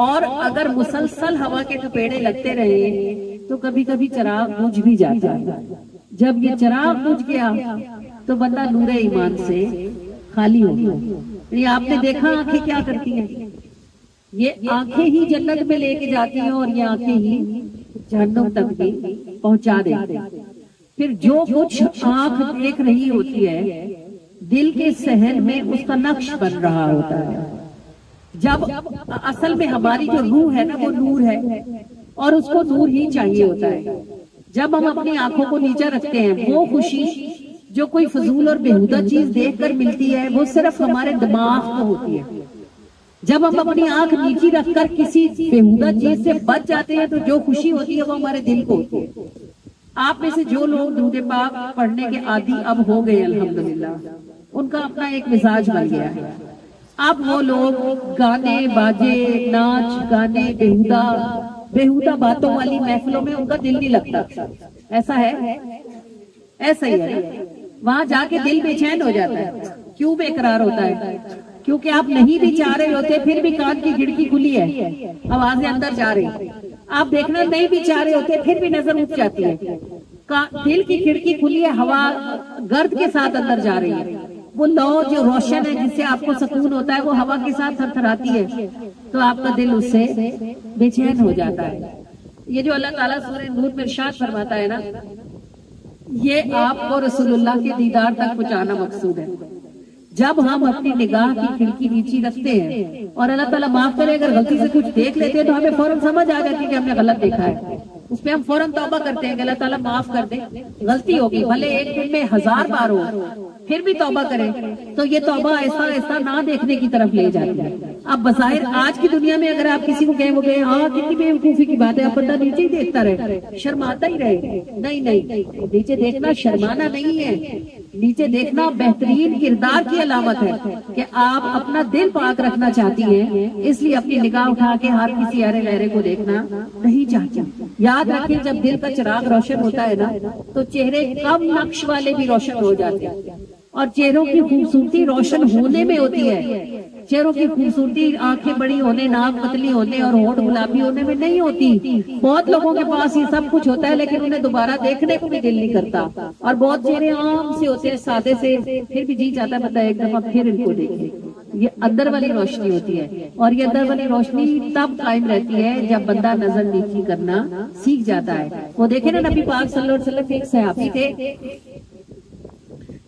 اور اگر مسلسل ہوا کے تھپیڑے لگتے رہے تو کبھی کبھی چراغ بجھ بھی جاتا ہے۔ جب یہ چراغ بجھ گیا تو بندہ نور ایمان سے خالی ہو گیا۔ یعنی آپ نے دیکھا آنکھیں کیا کرتی ہیں؟ یہ آنکھیں ہی جنت میں لے کے جاتی ہیں اور یہ آنکھیں ہی جہنم تک بھی پہنچا دیتی ہیں۔ پھر جو کچھ آنکھ دیکھ رہی ہوتی ہے دل کے صحن میں اس کا نقش بن رہا ہوتا ہے۔ جب اصل میں ہماری جو روح ہے نا وہ نور ہے اور اس کو نور ہی چاہیے ہوتا ہے۔ جب ہم اپنی آنکھوں کو نیچے رکھتے ہیں وہ خوشی جو کوئی فضول اور بیہودہ چیز دیکھ کر ملتی ہے وہ صرف ہمارے دماغ کو ہوتی ہے۔ جب ہم اپنی آنکھ نیچی رکھ کر کسی بیہودہ چیز سے بچ جاتے ہیں تو جو خوشی ہوتی ہے وہ ہمارے دل کو ہوتی ہے۔ آپ میں سے جو لوگ درود پاک پڑھنے کے عادی اب ہو گئے الحمدللہ، ان کا اپنا ایک مزاج بن گیا ہے۔ اب وہ لوگ گانے باجے ناچ گانے بیہودہ باتوں والی محفلوں میں ان کا دل نہیں لگتا۔ ایسا ہے؟ ایسا ہی ہے، وہاں جا کے دل بے چین ہو جاتا ہے۔ کیوں بے قرار ہوتا ہے؟ کیونکہ آپ نہیں بھی چاہ رہے ہوتے پھر بھی کان کی کھڑکی کھلی ہے، آوازیں اندر جا رہی۔ آپ دیکھنا نہیں بھی چاہ رہے ہوتے پھر بھی نظر اٹھ جاتی ہے، دل کی کھڑکی کھلی ہے، ہوا گرد کے ساتھ اندر جا رہی ہے۔ وہ لو جو روشن ہے جس سے آپ کو سکون ہوتا ہے وہ ہوا کے ساتھ تھر تھراتی ہے تو آپ کا دل اس سے بے چین ہو جاتا ہے۔ یہ جو اللہ تعالیٰ سورہ نور میں ارشاد فرماتا ہے نا، یہ آپ کو رسول اللہ کے دیدار تک پہنچانا مقصود ہے۔ جب ہم اپنی نگاہ کی کھڑکی نیچی رکھتے ہیں اور اللہ تعالیٰ معاف کرے اگر غلطی سے کچھ دیکھ لیتے ہیں تو ہمیں فوراً سمجھ آ جاتی ہے کہ ہم نے غلط دیکھا ہے، اس پہ ہم فوراً توبہ کرتے ہیں کہ اللہ تعالیٰ معاف کر دے، غلطی ہوگی، بھلے ایک دن میں 1000 بار ہو پھر بھی توبہ کریں تو یہ توبہ ایسا ایسا نہ دیکھنے کی طرف لے جاتی ہے۔ اب بظاہر آج کی دنیا میں اگر آپ کسی کو کہیں وہ کہیں ہاں کتنی بے وقوفی کی بات ہے، اب بندہ نیچے ہی دیکھتا رہے، شرماتا ہی رہے۔ نہیں، نیچے دیکھنا شرمانا نہیں ہے، نیچے دیکھنا بہترین کردار کی علامت ہے کہ آپ اپنا دل پاک رکھنا چاہتی ہیں، اس لیے اپنی نگاہ اٹھا کے ہر کسی ارے لہرے کو دیکھنا نہیں چاہتی۔ یاد رکھیں جب دل کا چراغ روشن ہوتا ہے نا تو چہرے کم نقش والے بھی روشن ہو جاتے ہیں، اور چہروں کی خوبصورتی روشن ہونے میں ہوتی ہے. چہروں کی خوبصورتی آنکھیں بڑی ہونے، ناک پتلی ہونے اور ہونٹ گلابی ہونے میں نہیں ہوتی. بہت لوگوں کے پاس یہ سب کچھ ہوتا ہے لیکن انہیں دوبارہ دیکھنے کو بھی دل نہیں کرتا. اور بہت چہرے عام سے ہوتے ہیں، سادے سے، پھر بھی جی چاہتا ہے بندہ ایک دفعہ پھر ان کو دیکھے. یہ اندر والی روشنی ہوتی ہے، اور یہ اندر والی روشنی تب قائم رہتی ہے جب بندہ نظر نیچی کرنا سیکھ جاتا ہے. وہ دیکھیں نا، نبی پاک صلی اللہ علیہ وسلم ایک صحابی تھے،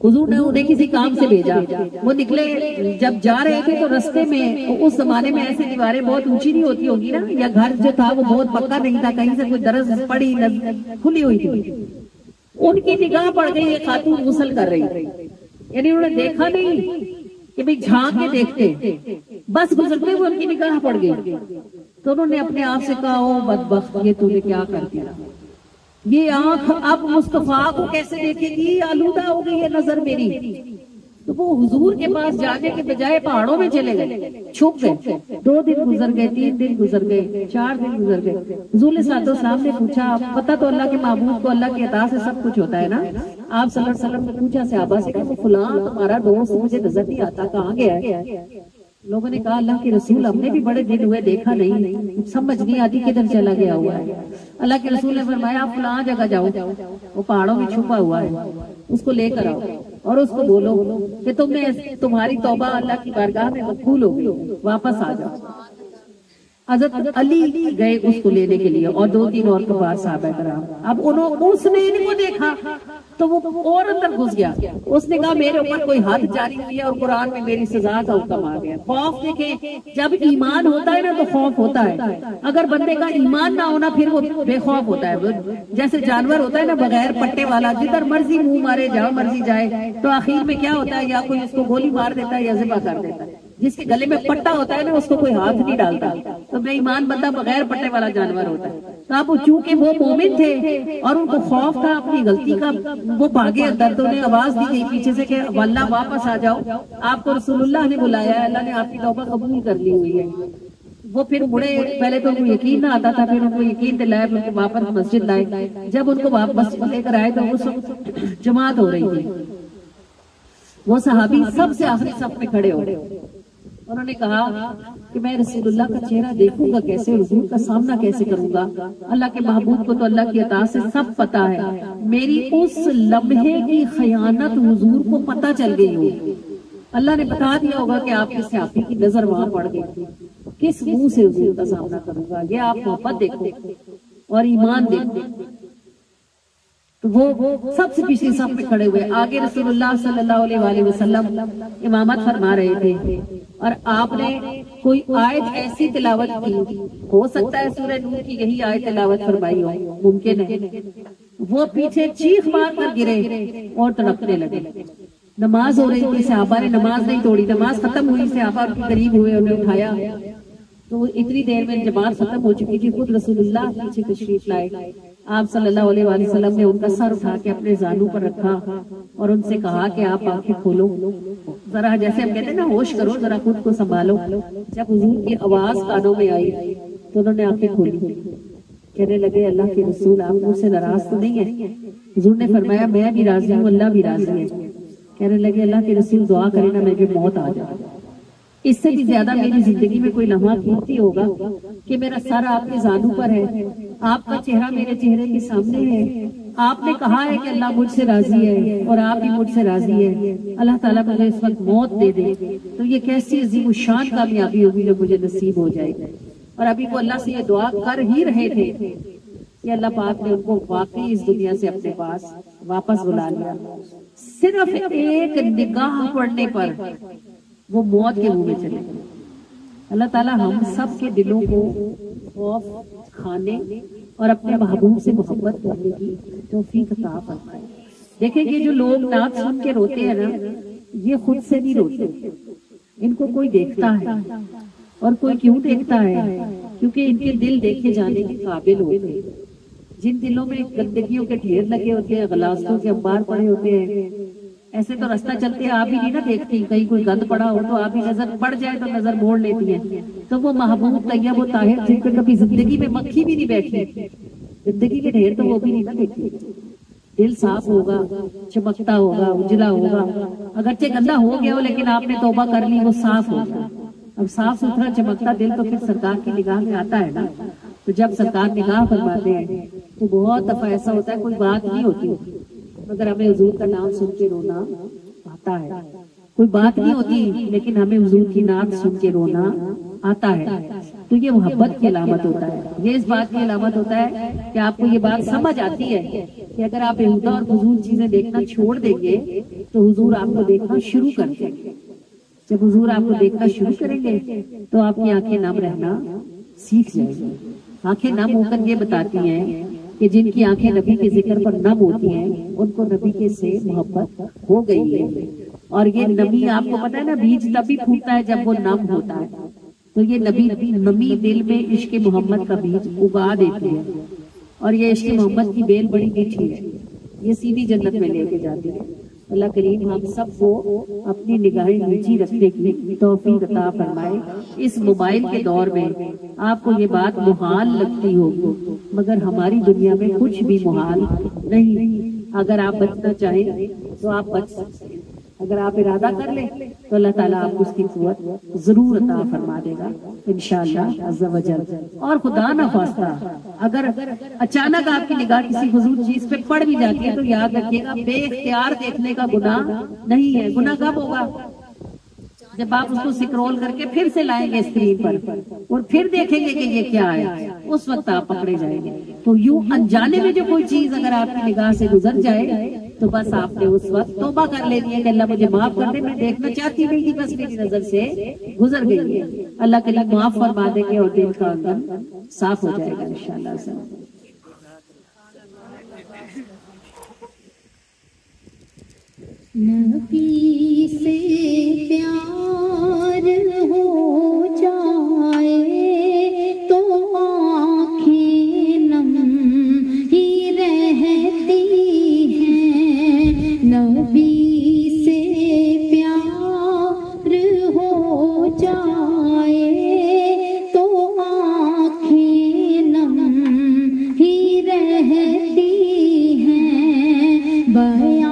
حضور نے انہیں کسی کام سے بھیجا. وہ نکلے، جب جا رہے تھے تو رستے میں، اس زمانے میں ایسی دیواریں بہت اونچی نہیں ہوتی ہوگی نا، یا گھر جو تھا وہ بہت پکا نہیں تھا، کہیں سے کوئی درز پڑی کھلی ہوئی تھی. ان کی نگاہ پڑ گئی، ایک خاتون غسل کر رہی، یعنی انہوں نے دیکھا نہیں کہ بھئی جھانک کے دیکھتے، بس گزرتے ہوئے ان کی نگاہ پڑ گئی. تو انہوں نے اپنے آپ سے کہا، او بدبخت، یہ تو نے کیا کر دیا، یہ آنکھ اب مصطفیٰ کو کیسے دیکھے گی، آلودہ ہو گئی ہے نظر میری. تو وہ حضور کے پاس جانے کے بجائے پہاڑوں میں چلے گئے، چھپ گئے. 2 دن گزر گئے، 3 دن گزر گئے، 4 دن گزر گئے. حضور صلی اللہ علیہ وسلم نے پوچھا، پتہ تو اللہ کے معبود کو اللہ کی عطا سے سب کچھ ہوتا ہے نا. آپ صلی اللہ علیہ وسلم نے پوچھا صحابہ سے کہ فلاں تمہارا دوست مجھے نظر نہیں آتا، کہاں گیا ہے؟ لوگوں نے کہا، اللہ کے رسول، ہم نے بھی بڑے دن ہوئے دیکھا نہیں، سمجھ نہیں آتی کدھر چلا گیا ہوا ہے. اللہ کے رسول نے فرمایا، آپ فلاں جگہ جاؤ، وہ پہاڑوں میں چھپا ہوا ہے، اس کو لے کر آؤ اور اس کو بولو کہ تمہاری توبہ اللہ کی بارگاہ میں مقبول ہو گئی، واپس آ جاؤ. حضرت علی گئے اس کو لینے کے لیے، اور 2-3 اور کے بعد صحابہ کرام. اب اس نے ان کو دیکھا تو وہ اور اندر گھس گیا. اس نے کہا، میرے اوپر کوئی حد جاری ہوئی ہے اور قرآن میں میری سزا کا حکم آ گیا. خوف دیکھیں، جب ایمان ہوتا ہے نا تو خوف ہوتا ہے. اگر بندے کا ایمان نہ ہونا پھر وہ بے خوف ہوتا ہے. جیسے جانور ہوتا ہے نا بغیر پٹے والا، جدھر مرضی منہ مارے، جہاں مرضی جائے، تو آخر میں کیا ہوتا ہے، یا کوئی اس کو گولی مار دیتا ہے یا ذبح کر دیتا ہے. جس کے گلے میں پٹا ہوتا ہے نا اس کو کوئی ہاتھ نہیں ڈالتا. تو بے ایمان بندہ بغیر پٹے والا جانور ہوتا ہے. تو اب چونکہ وہ مومن تھے اور ان کو خوف تھا اپنی غلطی کا، وہ بھاگے اندر. تو انہیں آواز دی گئی پیچھے سے کہ واللہ واپس آ جاؤ، آپ کو رسول اللہ نے بلایا ہے، اللہ نے آپ کی توبہ قبول کر لی ہوئی ہے. وہ پھر مڑے، پہلے تو ان کو یقین نہ آتا تھا، پھر ان کو یقین دلایا، پھر ان کو واپس مسجد لائے. جب ان کو واپس لے کر آئے تو اس وقت جماعت ہو رہی تھی. وہ صحابی سب سے آخری صف میں کھڑے ہو گئے. انہوں نے کہا کہ میں رسول اللہ کا چہرہ دیکھوں گا کیسے، حضور کا سامنا کیسے کروں گا. اللہ کے محبوب کو تو اللہ کی عطا سے سب پتا ہے، میری اس لمحے کی خیانت حضور کو پتا چل گئی ہوگی. اللہ نے بتا دیا ہوگا کہ آپ کے صحابی کی نظر وہاں پڑ گئی، کس منہ سے حضور کا سامنا کروں گا. یہ آپ محبت دیکھو اور ایمان دیکھو. تو وہ سب سے پچھلی صف میں کھڑے ہوئے. آگے رسول اللہ صلی اللہ علیہ وآلہ وسلم امامت فرما رہے تھے، اور آپ نے کوئی آیت ایسی تلاوت کی، ہو سکتا ہے سورہ نور کی یہی آیت تلاوت فرمائی ہو، ممکن ہے. وہ پیچھے چیخ مار کر گرے اور تڑپنے لگے. نماز ہو رہی تھی، صحابہ نے نماز نہیں توڑی. نماز ختم ہوئی، صحابہ ان کے قریب ہوئے، انہیں اٹھایا. تو اتنی دیر میں جماعت ختم ہو چکی تھی، خود رسول اللہ پیچھے تشریف لائے. آپ صلی اللہ علیہ وآلہ وسلم نے ان کا سر اٹھا کے اپنے زانو پر رکھا اور ان سے کہا کہ آپ آنکھیں کھولو ذرا، جیسے ہم کہتے ہیں نا ہوش کرو، ذرا خود کو سنبھالو. جب حضور کی آواز کانوں میں آئی تو انہوں نے آنکھیں کھولی. کہنے لگے، اللہ کے رسول، آپ مجھ سے ناراض تو نہیں ہے؟ حضور نے فرمایا، میں بھی راضی ہوں، اللہ بھی راضی ہے. کہنے لگے، اللہ کے رسول دعا کرے نا مجھے موت آ جائے. اس سے بھی زیادہ میری زندگی میں کوئی لمحہ قیمتی ہوگا کہ میرا سر آپ کے زانو پر ہے، آپ کا چہرہ میرے چہرے کے سامنے ہے. آپ نے کہا ہے کہ اللہ مجھ سے راضی ہے اور آپ بھی مجھ سے راضی ہے. اللہ تعالیٰ مجھے اس وقت موت دے دے تو یہ کیسی عظیم الشان کامیابی ہوگی جو مجھے نصیب ہو جائے. اور ابھی وہ اللہ سے یہ دعا کر ہی رہے تھے کہ اللہ پاک نے ان کو واقعی اس دنیا سے اپنے پاس واپس بلا لیا. صرف ایک نگاہ پڑنے پر وہ موت کے منہ میں چلے گئے. اللہ تعالیٰ ہم سب کے دلوں کو خوف کھانے اور اپنے محبوب سے محبت کرنے کی توفیق عطا فرمائے. دیکھیں کہ جو لوگ نعت سن کے روتے ہیں نا، یہ خود سے نہیں روتے، ان کو کوئی دیکھتا ہے. اور کوئی کیوں دیکھتا ہے؟ کیونکہ ان کے دل دیکھے جانے کے قابل ہوتے ہیں. جن دلوں میں گندگیوں کے ڈھیر لگے ہوتے ہیں، غلاظتوں کے انبار پڑے ہوتے ہیں، ایسے تو رستہ چلتے ہیں آپ بھی نہیں نا دیکھتی، کہیں کوئی گند پڑا ہو تو آپ بھی نظر پڑ جائے تو نظر موڑ لیتی ہیں. تو وہ محبوب طیب و طاہر جن پہ کبھی زندگی میں مکھی بھی نہیں بیٹھی، زندگی کے ڈھیر تو وہ بھی نہیں نا دیکھتی. دل صاف ہوگا، چمکتا ہوگا، اجلا ہوگا، اگرچہ گندا ہو گیا ہو لیکن آپ نے توبہ کر لی، وہ صاف ہوگا۔ اب صاف ستھرا چمکتا دل تو پھر سرکار کی نگاہ میں آتا ہے نا۔ تو جب سرکار نگاہ فرماتے ہیں تو بہت دفعہ ایسا ہوتا ہے کوئی بات نہیں ہوتی مگر ہمیں حضور کا نام سن کے رونا آتا ہے، کوئی بات نہیں ہوتی لیکن ہمیں حضور کی نعت سن کے رونا آتا ہے۔ تو یہ محبت کی علامت ہوتا ہے، یہ اس بات کی علامت ہوتا ہے کہ آپ کو یہ بات سمجھ آتی ہے کہ اگر آپ بیہودہ اور فضول چیزیں دیکھنا چھوڑ دیں گے تو حضور آپ کو دیکھنا شروع کر دیں گے۔ جب حضور آپ کو دیکھنا شروع کریں گے تو آپ کی آنکھیں نم رہنا سیکھ جائیں گی۔ آنکھیں نم ہو کر یہ بتاتی ہیں کہ جن کی آنکھیں نبی کے ذکر پر نم ہوتی ہیں ان کو نبی کے سے محبت ہو گئی ہے۔ اور یہ نمی آپ کو پتا ہے نا، بیج تبھی پھوٹتا ہے جب وہ نم ہوتا ہے، تو یہ نمی دل میں عشق محمد کا بیج اگا دیتی ہے، اور یہ عشق محمد کی بیل بڑی میٹھی ہے، یہ سیدھی جنت میں لے کے جاتی ہے۔ اللہ کریم ہم سب کو اپنی نگاہیں نیچی رکھنے کی توفیق عطا فرمائے۔ اس موبائل کے دور میں آپ کو یہ بات محال لگتی ہوگی مگر ہماری دنیا میں کچھ بھی محال نہیں۔ اگر آپ بچنا چاہیں تو آپ بچ سکتے ہیں، اگر آپ ارادہ کر لیں تو اللہ تعالیٰ آپ کو اس کی قوت ضرور عطا فرما دے گا انشاءاللہ عز و جل۔ اور خدا نہ خواستہ اگر اچانک آپ کی نگاہ کسی فضول چیز پہ پڑ بھی جاتی ہے تو یاد رکھیے گا بے اختیار دیکھنے کا گناہ نہیں ہے۔ گناہ کب ہوگا؟ جب آپ اس کو سکرول کر کے پھر سے لائیں گے اسکرین پر اور پھر دیکھیں گے کہ یہ کیا ہے، اس وقت آپ پکڑے جائیں گے۔ تو یوں انجانے میں جو کوئی چیز اگر آپ کی نگاہ سے گزر جائے تو بس آپ نے اس وقت توبہ کر لینی ہے کہ اللہ مجھے معاف کر دے، میں دیکھنا چاہتی نہیں تھی، بس میری نظر سے گزر گئی ہے۔ اللہ کریم معاف فرما دیں گے اور دل کا اندر صاف ہو جائے گا انشاءاللہ سے۔ نبی سے پیار ہو جائے تو آنکھیں نم ہی رہتی ہیں، نبی سے پیار ہو جائے تو آنکھیں نم ہی رہتی ہیں، بیان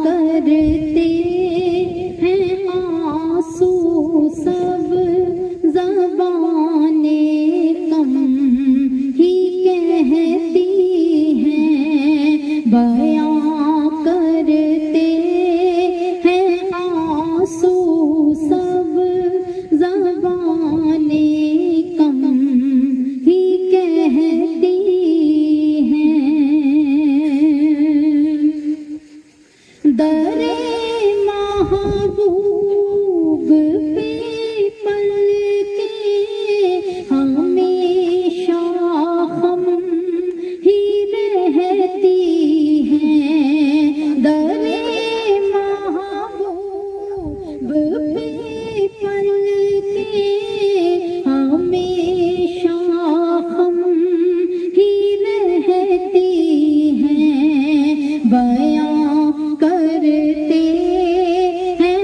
کرتے ہیں آنسو سب زبانیں کم ہی کہتی ہیں، بیان کرتے ہیں آنسو سب زبانیں کم ہی کہتی ہیں، در محبوب پہ پل کے ہمیشہ ہم ہی رہتی ہیں، در محبوب پہ پل کے ہمیشہ ہم ہی رہتی ہیں، بیان کرتے ہیں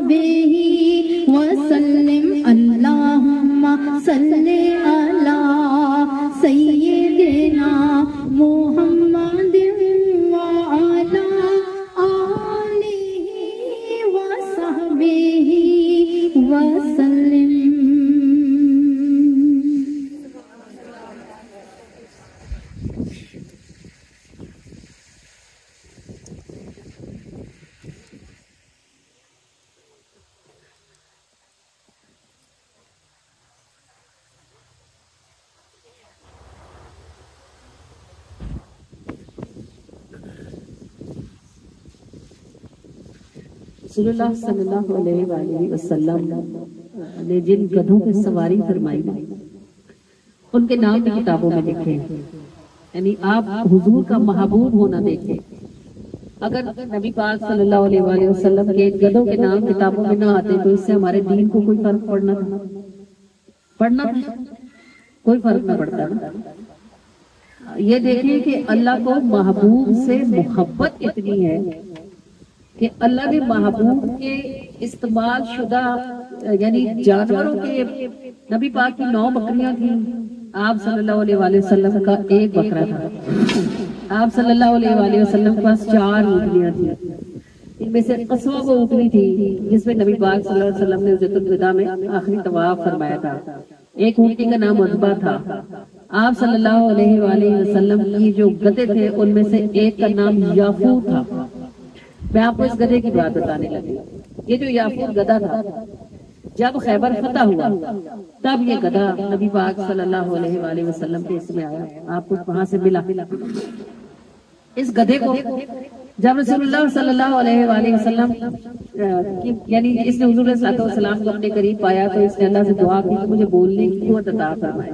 وصحبه وسلم اللهم صل على سيدنا محمد وعلى آله وصحبه وسلم. رسول اللہ صلی اللہ علیہ وآلہ وسلم نے جن گدھوں کی سواری فرمائی ان کے نام بھی کتابوں میں لکھے ہیں، یعنی آپ حضور کا محبوب ہونا دیکھیں. اگر نبی پاک صلی اللہ علیہ وآلہ وسلم کے گدھوں کے نام کتابوں میں نہ آتے تو اس سے ہمارے دین کو کوئی فرق پڑنا تھا؟ کوئی فرق نہ پڑتا نا. یہ دیکھیں کہ اللہ کو محبوب سے محبت اتنی ہے کہ اللہ نے محبوب کے استعمال شدہ یعنی جانوروں کے، نبی پاک کی 9 بکریاں تھیں، آپ صلی اللہ علیہ وآلہ وسلم کا 1 بکرا تھا. آپ صلی اللہ علیہ وآلہ وسلم کے پاس 4 اونٹنیاں تھیں، ان میں سے قصوہ وہ اونٹنی تھی جس میں نبی پاک صلی اللہ علیہ وسلم نے حجۃ الوداع میں آخری طواف فرمایا تھا. ایک اونٹنی کا نام عتبہ تھا. آپ صلی اللہ علیہ وآلہ وسلم کی جو گدھے تھے ان میں سے ایک کا نام یافور تھا. میں آپ کو اس گدھے کی بات بتانے لگی. یہ جو یافور گدھا تھا جب خیبر فتح ہوا تب یہ گدھا نبی پاک صلی اللہ علیہ وآلہ وسلم کے اس میں آیا، آپ کو وہاں سے ملا. اس گدھے کو جب رسول اللہ صلی اللہ علیہ وآلہ وسلم یعنی اس نے حضور صلی اللہ علیہ وسلم کو اپنے قریب پایا تو اس نے اللہ سے دعا کی کہ مجھے بولنے کی قوت عطا فرمائے،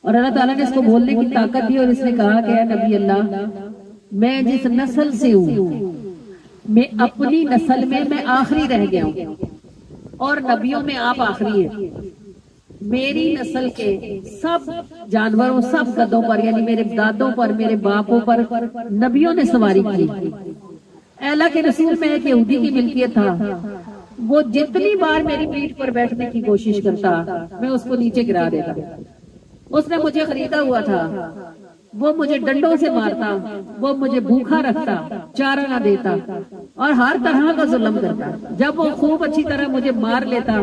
اور اللہ تعالیٰ نے اس کو بولنے کی طاقت دی. اور اس نے کہا کہ اے نبی اللہ، میں جس نسل سے ہوں میں اپنی نسل میں آخری رہ گیا ہوں اور نبیوں میں آپ آخری ہیں. میری نسل کے سب جانوروں، سب گدھوں پر یعنی میرے دادوں پر، میرے باپوں پر نبیوں نے سواری کی. اللہ کے رسول میں ایک یہودی کی ملکیت تھا، وہ جتنی بار میری پیٹھ پر بیٹھنے کی کوشش کرتا میں اس کو نیچے گرا دیتا. اس نے مجھے خریدا ہوا تھا، وہ مجھے ڈنڈوں سے مارتا، وہ مجھے بھوکا رکھتا، چارہ نہ دیتا اور ہر طرح کا ظلم کرتا. جب وہ خوب اچھی طرح مجھے مار لیتا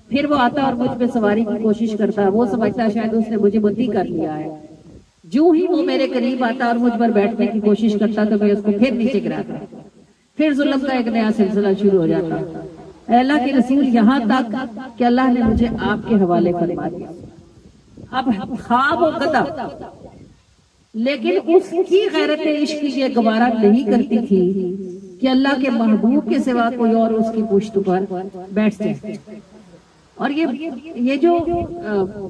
پھر وہ آتا اور مجھ پہ سواری کی کوشش کرتا. وہ سمجھتا شاید اس نے مجھے متی کر لیا ہے. جو ہی وہ میرے قریب آتا اور مجھ پر بیٹھنے کی کوشش کرتا تو میں اس کو پھر نیچے گراتا. پھر ظلم کا ایک نیا سلسلہ شروع ہو جاتا. اے اللہ کے رسول، یہاں تک کہ اللہ نے مجھے آپ کے حوالے فرما دیا. اب خواب و گدھا، لیکن اس کی غیرت عشق یہ گوارا نہیں کرتی تھی کہ اللہ کے محبوب کے سوا کوئی اور اس کی پشت پر بیٹھ جائے. اور یہ جو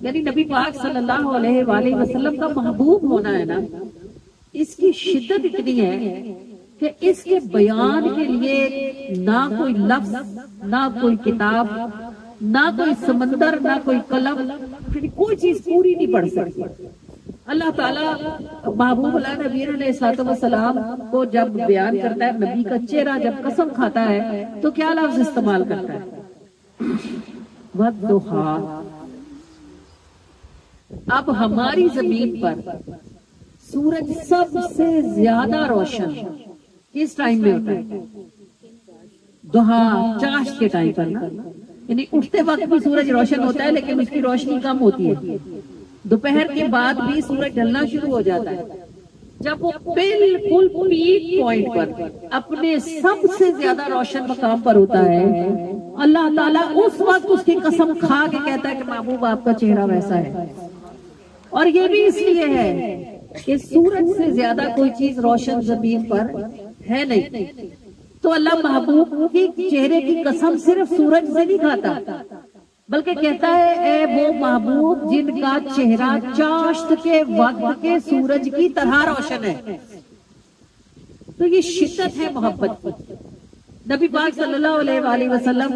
یعنی نبی پاک صلی اللہ علیہ وآلہ وسلم کا محبوب ہونا ہے نا، اس کی شدت اتنی ہے کہ اس کے بیان کے لیے نہ کوئی لفظ، نہ کوئی کتاب، نہ کوئی سمندر، نہ کوئی قلم، کوئی چیز پوری نہیں پڑھ سکتی. اللہ تعالیٰ محبوب اللہ نبی علیہ السلام کو جب بیان کرتا ہے، نبی کا چہرہ جب قسم کھاتا ہے تو کیا لفظ استعمال کرتا ہے؟ وَالضُّحَىٰ. اب ہماری زمین پر سورج سب سے زیادہ روشن کس ٹائم میں ہوتا ہے؟ ضحیٰ، چاشت کے ٹائم پر نا. یعنی اٹھتے وقت بھی سورج روشن ہوتا ہے لیکن اس کی روشنی کم ہوتی ہے. دوپہر کے بعد بھی سورج ڈھلنا شروع ہو جاتا ہے. جب وہ بالکل پیک پوائنٹ پر اپنے سب سے زیادہ روشن مقام پر ہوتا ہے، اللہ تعالیٰ اس وقت اس کی قسم کھا کے کہتا ہے کہ محبوب آپ کا چہرہ ویسا ہے. اور یہ بھی اس لیے ہے کہ سورج سے زیادہ کوئی چیز روشن زمین پر ہے نہیں، تو اللہ محبوب کی چہرے کی قسم صرف سورج سے نہیں کھاتا بلکہ کہتا ہے اے وہ محبوب جن کا چہرہ چاشت کے وقت کے سورج کی طرح روشن ہے. تو یہ شدت ہے محبت کی. نبی پاک صلی اللہ علیہ وآلہ وسلم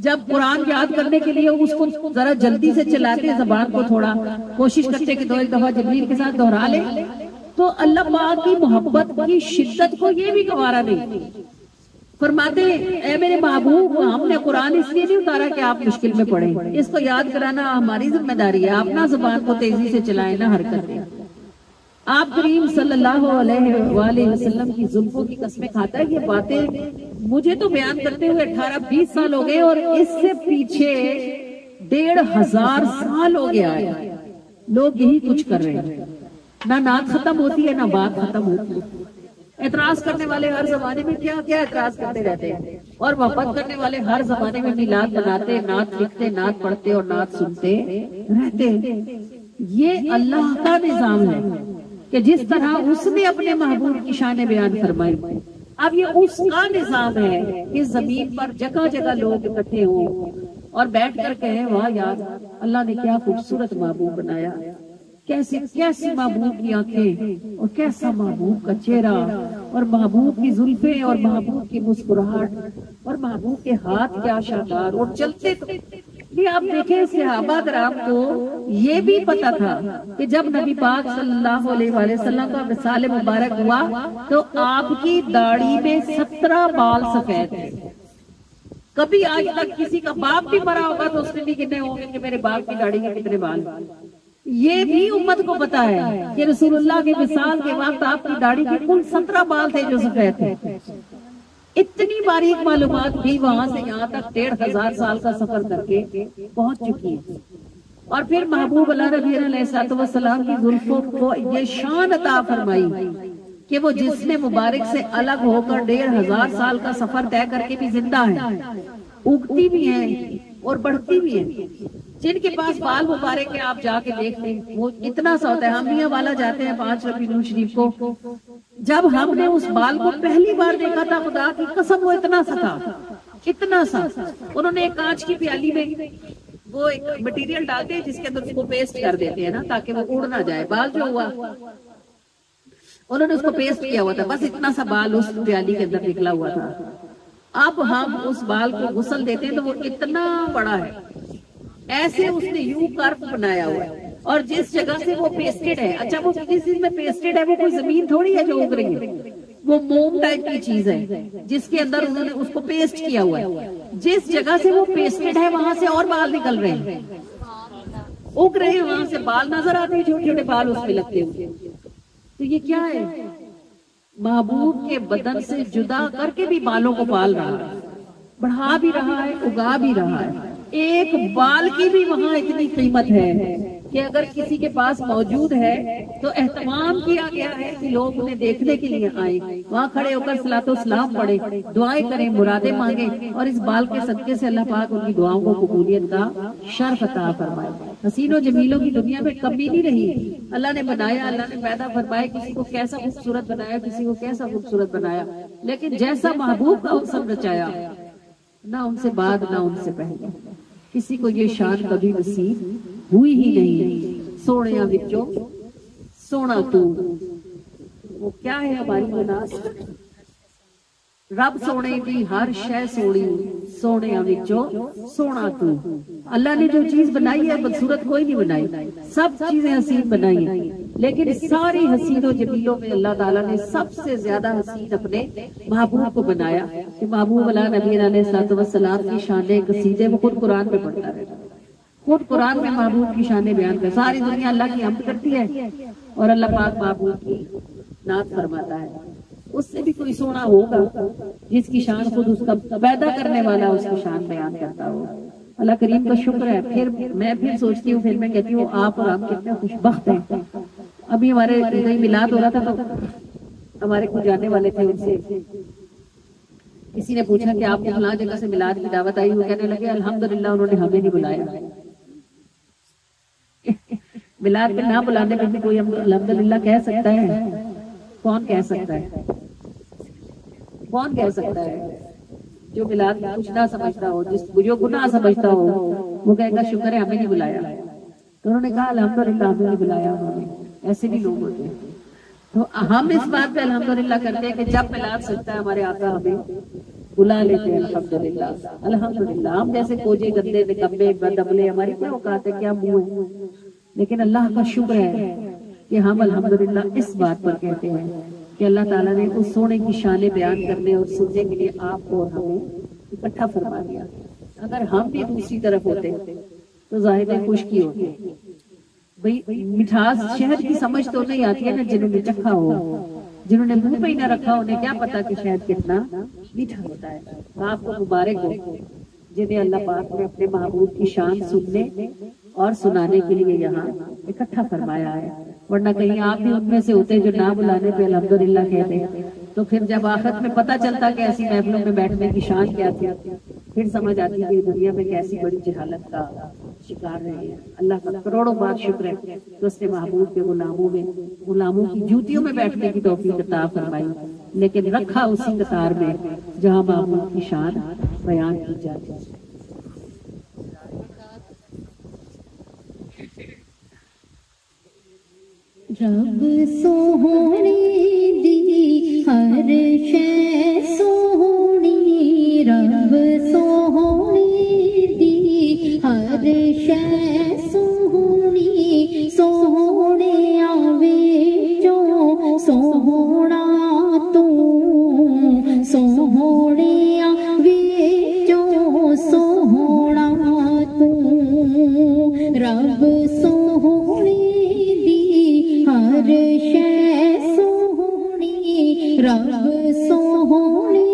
جب قرآن یاد کرنے کے لیے اس کو ذرا جلدی سے چلاتے، زبان کو تھوڑا کوشش کرتے کہ 2 دفعہ جبریل کے ساتھ دہرا لے، تو اللہ پاک کی محبت کی شدت کو یہ بھی گوارا نہیں فرماتے اے میرے محبوب ہم نے قرآن اس لیے نہیں اتارا کہ آپ مشکل میں پڑیں، اس کو یاد کرانا ہماری ذمہ داری ہے، آپ نہ زبان کو تیزی سے چلائیں نہ حرکتیں۔ آپ کریم صلی اللہ علیہ وآلہ وسلم کی زلفوں کی قسمیں کھاتا ہے، یہ باتیں مجھے تو بیان کرتے ہوئے 18-20 سال ہو گئے، اور اس سے پیچھے 1500 سال ہو گیا ہے لوگ یہی کچھ کر رہے ہیں، نہ نعت ختم ہوتی ہے نہ بات ختم ہوتی ہے۔ اعتراض کرنے والے ہر زمانے میں کیا کیا اعتراض کرتے رہتے ہیں، اور محبت کرنے والے ہر زمانے میں میلاد بناتے، نعت لکھتے، نعت پڑھتے اور نعت سنتے رہتے ہیں۔ یہ اللہ کا نظام ہے کہ جس طرح اس نے اپنے محبوب کی شان بیان فرمائی، اب یہ اس کا نظام ہے کہ زمین پر جگہ جگہ لوگ اکٹھے ہوں اور بیٹھ کر کہیں واہ یار اللہ نے کیا خوبصورت محبوب بنایا، کیسی محبوب کی آنکھیں اور کیسا محبوب کا چہرہ، اور محبوب کی زلفیں اور محبوب کی مسکراہٹ اور محبوب کے ہاتھ کیا شاندار، اور چلتے یہ آپ دیکھیں صحابہ کرام کو یہ بھی پتا تھا کہ جب نبی پاک صلی اللہ علیہ وآلہ وسلم کا وصال مبارک ہوا تو آپ کی داڑھی میں 17 بال سفید ہیں۔ کبھی آج تک کسی کا باپ بھی مرا ہوگا تو اس نے بھی گنے ہوں گے کہ میرے باپ کی داڑھی کے کتنے بال۔ یہ بھی امت کو پتا ہے کہ رسول اللہ کے وصال کے وقت آپ کی داڑھی کے کل 17 بال تھے جو سفید تھے۔ اتنی باریک معلومات بھی وہاں سے یہاں تک 1500 سال کا سفر کر کے پہنچ چکی ہے۔ اور پھر محبوب اللہ نبی علیہ السلام کی زلفوں کو یہ شان عطا فرمائی کہ وہ جسم مبارک سے الگ ہو کر 1500 سال کا سفر طے کر کے بھی زندہ ہیں، اگتی بھی ہیں اور بڑھتی بھی ہیں۔ جن کے پاس بال مبارک ہے آپ جا کے دیکھ لیں وہ اتنا سا ہوتا ہے۔ ہم میاں والا جاتے ہیں 5 ربیع الاول شریف کو، جب ہم نے اس بال کو پہلی بار دیکھا تھا خدا کی قسم وہ اتنا سا تھا، اتنا سا۔ انہوں نے ایک کانچ کی پیالی میں وہ ایک مٹیریل ڈالتے ہیں جس کے اندر اس کو پیسٹ کر دیتے ہیں نا تاکہ وہ اڑ نہ جائے، بال جو ہوا انہوں نے اس کو پیسٹ کیا ہوا تھا، بس اتنا سا بال اس پیالی کے اندر نکلا ہوا تھا۔ اب ہم اس بال کو غسل دیتے ہیں تو وہ اتنا بڑا ہے، ایسے اس نے یوں کرف بنایا ہوا ہے، اور جس جگہ سے وہ پیسٹڈ ہے، اچھا وہ کس چیز میں پیسٹڈ ہے، وہ کوئی زمین تھوڑی ہے جو اگ رہی ہے، وہ موم ٹائپ کی چیز ہے جس کے اندر انہوں نے اس کو پیسٹ کیا ہوا ہے۔ جس جگہ سے وہ پیسٹڈ ہے وہاں سے اور بال نکل رہے ہیں، اگ رہے ہیں، وہاں سے بال نظر آتے ہیں، چھوٹے چھوٹے بال اس میں لگتے ہوئے۔ تو یہ کیا ہے؟ محبوب کے بدن سے جدا کر کے بھی بالوں کو پال رہا ہے، بڑھا بھی رہا ہے، اگا بھی رہا ہے۔ ایک بال کی بھی وہاں اتنی قیمت ہے کہ اگر کسی کے پاس موجود ہے تو اہتمام کیا گیا ہے کہ لوگ انہیں دیکھنے کے لیے آئیں، وہاں کھڑے ہو کر صلاۃ و سلام پڑھیں، دعائیں کریں، مرادیں مانگیں، اور اس بال کے صدقے سے اللہ پاک ان کی دعاؤں کو قبولیت کا شرف عطا فرمائے۔ حسین و جمیلوں کی دنیا میں کمی نہیں رہی، اللہ نے بنایا، اللہ نے پیدا فرمایا، کسی کو کیسا خوبصورت بنایا، کسی کو کیسا خوبصورت بنایا، لیکن جیسا محبوب کا حسن رچایا، نہ ان سے بعد نہ ان سے پہلے کسی کو یہ شان کبھی نصیب ہوئی ہی نہیں۔ سونیاں وچوں سونا تو وہ کیا ہے ہماری مناس، رب سونے دی ہر شے سونی، سونیاں وچوں سونا تو۔ اللہ نے جو چیز بنائی ہے بدصورت کوئی نہیں بنائی، سب چیزیں حسین بنائی ہیں، لیکن ساری حسین و جمیلوں میں اللہ تعالیٰ نے سب سے زیادہ حسین اپنے محبوب کو بنایا کہ محبوب اللہ نبی علیہ السلام کی شانیں قصیدے وہ خود قرآن میں پڑھتا رہتا، خود قرآن میں محبوب کی شانیں بیان کر، ساری دنیا اللہ کی حمد کرتی ہے اور اللہ پاک محبوب کی نعت فرماتا ہے۔ اس سے بھی کوئی سونا ہوگا جس کی شان خود اس کا پیدا کرنے والا اس کی شان بیان کرتا ہو۔ اللہ کریم کا شکر ہے۔ پھر میں سوچتی ہوں، پھر میں کہتی ہوں آپ اور ہم کتنے خوش بخت ہیں۔ ابھی ہمارے میلاد ہو رہا تھا تو ہمارے کچھ جانے والے تھے، ان سے کسی نے پوچھا کہ آپ کو فلاں جگہ سے میلاد کی دعوت آئی، وہ کہنے لگے الحمدللہ انہوں نے ہمیں نہیں بلایا۔ میلاد پہ نہ بلانے پہ بھی کوئی الحمدللہ کہہ سکتا ہے؟ کون کہہ سکتا ہے؟ کون کہہ سکتا ہے؟ جو میلاد میں کچھ نہ سمجھتا ہو، جو گناہ سمجھتا ہو، وہ کہے گا شکر ہے ہمیں نہیں بلایا۔ تو انہوں نے کہا الحمدللہ ہمیں نہیں بلایا انہوں نے۔ ایسے بھی لوگ ہوتے ہیں۔ تو ہم اس بات پہ الحمدللہ کرتے ہیں کہ جب میلاد سجتا ہے ہمارے آقا ہمیں بلا لیتے ہیں، الحمدللہ الحمدللہ۔ ہم جیسے کوجے گندے نکمے بدعملے، ہماری کیا اوقات ہے، کیا منہ ہے، لیکن اللہ کا شکر ہے کہ ہم الحمدللہ اس بات پر کہتے ہیں کہ اللہ تعالیٰ نے اس سونے کی شان بیان کرنے اور سننے کے لیے آپ کو اور ہمیں اکٹھا فرما دیا. اگر ہم بھی دوسری طرف ہوتے تو ظاہر ہے خشکی ہوتی. بھئی مٹھاس شہد کی سمجھ تو نہیں آتی ہے نا جنہوں نے چکھا ہو، جنہوں نے منہ پہ ہی نہ رکھا انہیں کیا پتا کہ شہد کتنا میٹھا ہوتا ہے. آپ کو مبارک ہو جنہیں اللہ پاک نے اپنے محبوب کی شان سننے اور سنانے کے لیے یہاں اکٹھا فرمایا ہے. ورنہ کہیں آپ بھی ان میں سے ہوتے جو نہ بلانے پہ الحمدللہ کہتے ہیں، تو پھر جب آخرت میں پتہ چلتا کہ ایسی محفلوں میں بیٹھنے کی شان کیا تھی، پھر سمجھ آتی کہ دنیا میں کیسی بڑی جہالت کا شکار رہے ہیں. اللہ کا کروڑوں بار شکر ہے کہ اس نے محبوب کے غلاموں کی جوتیوں میں بیٹھنے کی توفیق عطا فرمائی، لیکن رکھا اسی قطار میں جہاں محبوب کی شان بیان کی جاتی ہے. رب سوہنی دی ہر شے سوہنی، رب سوہنی دی ہر شے سوہنی، سوہنے آوے جو سوہنا تو، سوہنے آوے جو سوہنا تو، رب سوہنی ہر شے سوہنی، رب سوہنی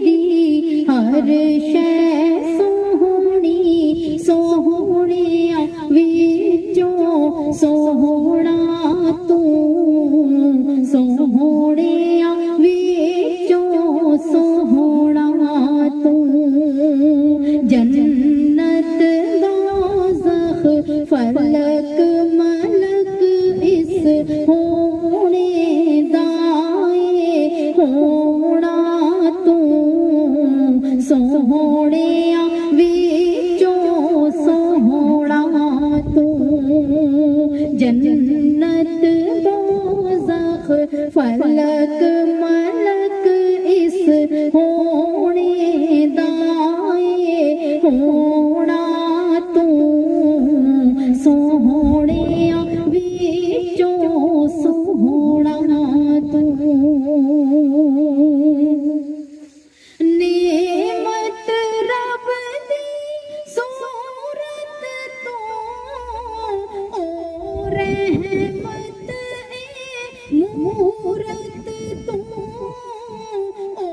دی ہر شے سوہنی، سوہنے وچوں سوہنا تو، سوہنے وچوں سوہنا تو، جنت دوزخ فلک ملک اس ہونے دائے ہونا تو، سوہنے وچوں سوہنا تو، جنت دوزخ فلک ملک اس ہونے دائے ہونا تو، سوہنے وچوں سوہنا تو، نعمت رب دی صورت تو، او رحمت مورت تو، او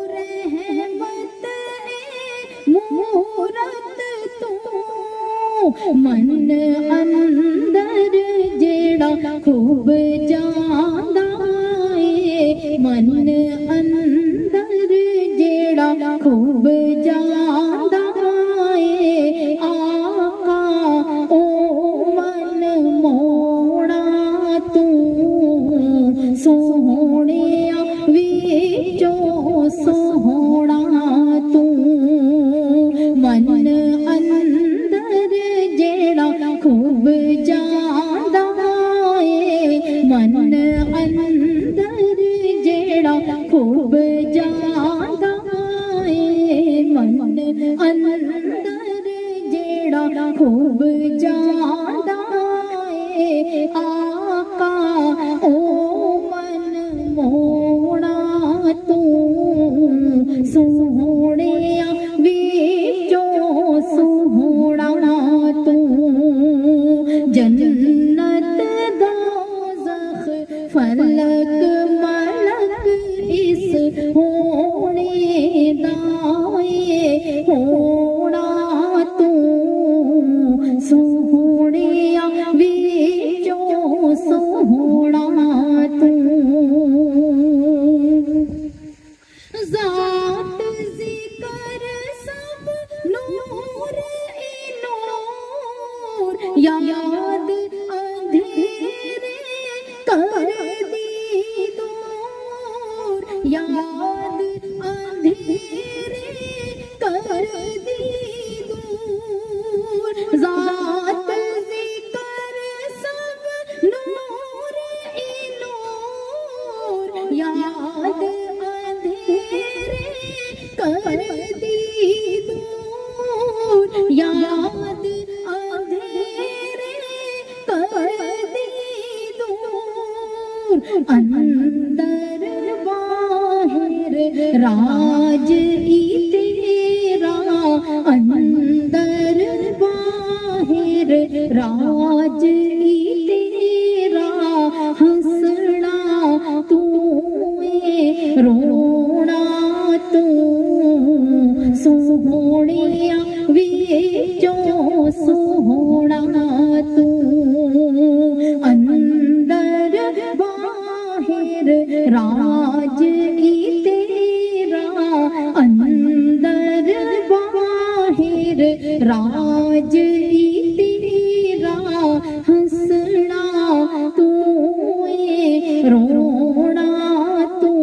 رحمت مورت تو، من اندر جیڑا خوب جاندا اے، من اندر جیڑا خوب جاندا اے، آقا او من موڑا تو، سوہنے وچوں سوہنا تو، من اندر جیڑا خوب جاندا اے، من اندر جیڑا خوب جاندا اے، من اندر جیڑا خوب جاندا اے، آقا او من موڑا تو، سوہنے وچوں سوہنا تو، جنت دوزخ فلک ملک اس ہونے دائے ہونا تو، سوہنے وچوں سوہنا تو، ذات ذکر سب نور ای نور، یاد اندھیرے کر دی دور، یاد اندھیرے کر دی دور، ذات ذکر سب نور ای نور، یاد اندھیرے کر دی دور، یاد اندھیرے اندر باہر راج تیرا ہنسنا تو رونا تو سوہنیا وچوں سوہنا تو اندر باہر راج تیرا اندر باہر راج تیرا ہنسنا تو رونا تو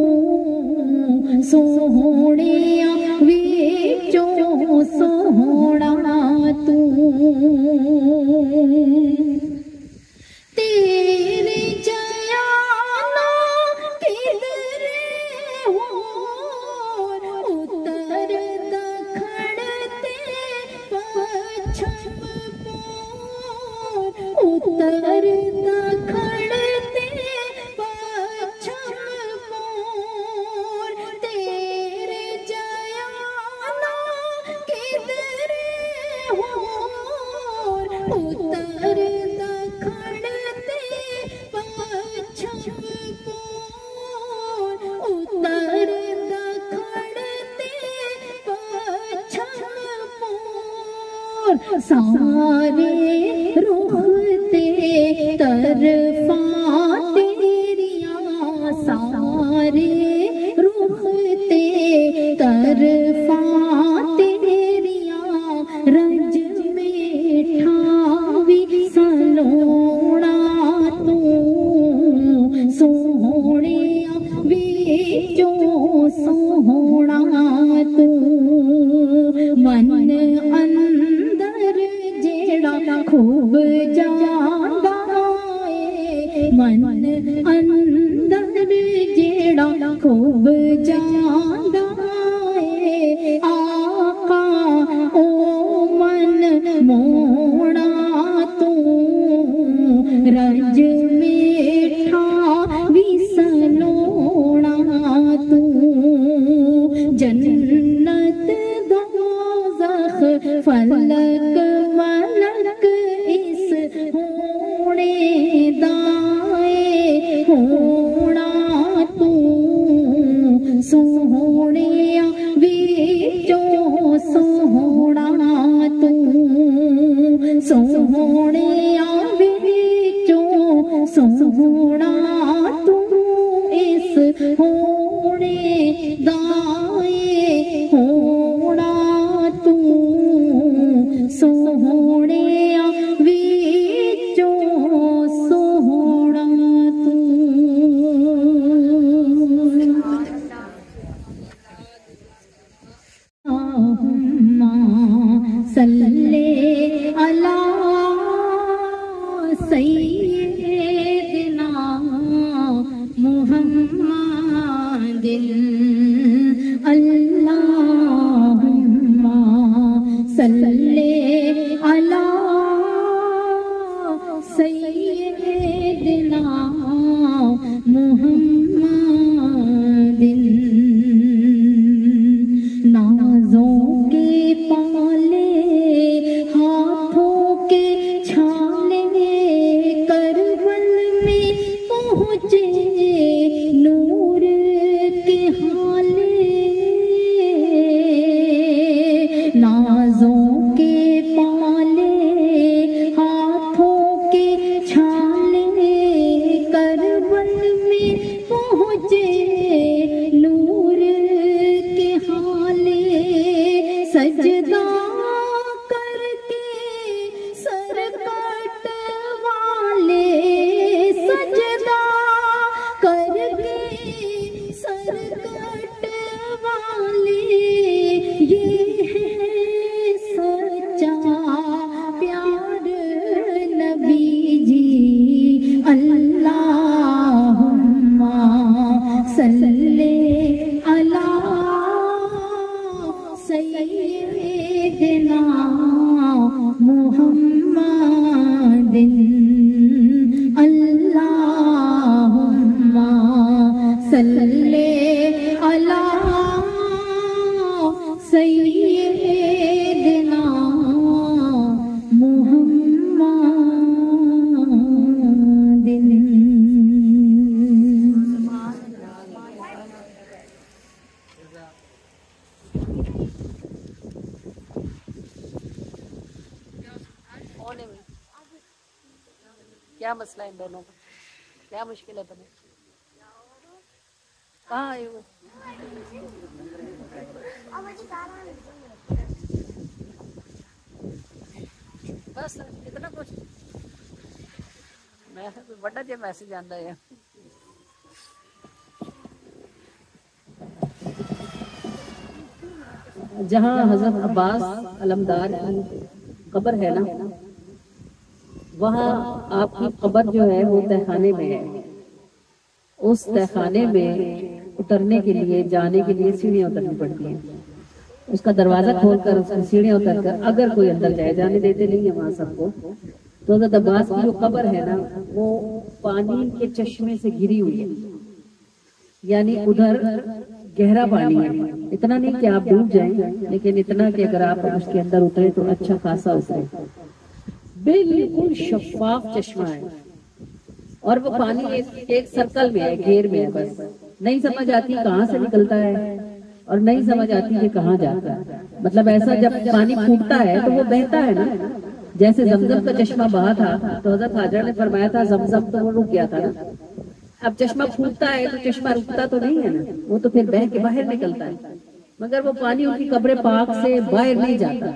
سوہنیا وچوں سوہنا تو تیرے جیانا کدھر ہو اتر دکھڑ تے پچھم پور اتر دکھڑ تے پچھم پور تیرے جیانا کدھر ہو اتر دکھڑ تے پچھم پور اتر دکھڑ تے پچھم پور سارے رخ تے طرفاں تیریاں سارے رخ تے طرفاں تیریاں رنج میٹھا وی سلونا تو سوہنیا وچوں سوہنا تو من اندر جیڑا خوب جاندا اے من اندر جیڑا خوب جاندا اے آقا او من موڑا تو رنج میٹھا وی سلونا تو جنت دوزخ فلک ملک اس ہونے دائے ہونا تو سوہنیا وچوں سوہنا تو سوہنیا وچوں سوہنا تو اس ہونے دائے ہونا تو سوہنیا وچوں سوہنا تو صلی علی سیدنا محمد اللہم صلی علی سیدنا محمد نازوں کے پالے ہاتھوں کے چھالے کربل میں پہنچے نور کے حالے نازوں کے پالے ہاتھوں کے چھالے کربل میں پہنچے نور کے حالے سجدہ کر کے سر کٹ والے سجدہ کر کے سر کٹ والے یہ ہے سچا پیار نبی جی اللہم صلی علی سیدنا محمد اللہم صلی علی سیدنا کیا مسئلہ ہے ان دونوں کا؟ کیا مشکل ہے تمہیں؟ کہاں آئے ہوئے؟ بس اتنا کچھ میں بڑا جی میسج آندا ہے. جہاں حضرت عباس علمدار کی قبر ہے نا، وہاں آپ کی قبر جو ہے وہ تہخانے میں ہے. اس تہخانے میں اترنے کے لیے، جانے کے لیے سیڑھیاں اترنی پڑتی ہیں. اس کا دروازہ کھول کر، اس کی سیڑھیاں اتر کر اگر کوئی اندر جائے، جانے دیتے نہیں ہیں وہاں سب کو. تو حضرت عباس کی جو قبر ہے نا وہ پانی کے چشمے سے گھری ہوئی ہے، یعنی ادھر گہرا پانی ہے. اتنا نہیں کہ آپ ڈوب جائیں، لیکن اتنا کہ اگر آپ اس کے اندر اترے تو اچھا خاصا اترے. بالکل شفاف چشمہ ہے، اور وہ پانی ایک سرکل میں ہے، گھیر میں ہے. بس نہیں سمجھ آتی کہاں سے نکلتا ہے اور نہیں سمجھ آتی کہ کہاں جاتا ہے. مطلب ایسا جب پانی پھوٹتا ہے تو وہ بہتا ہے نا، جیسے زمزم کا چشمہ بہا تھا تو حضرت حاجرہ نے فرمایا تھا زمزم تو وہ رک گیا تھا نا. اب چشمہ پھوٹتا ہے تو چشمہ رکتا تو نہیں ہے نا، وہ تو پھر بہہ کے باہر نکلتا ہے. مگر وہ پانی ان کی قبر پاک سے باہر نہیں جاتا،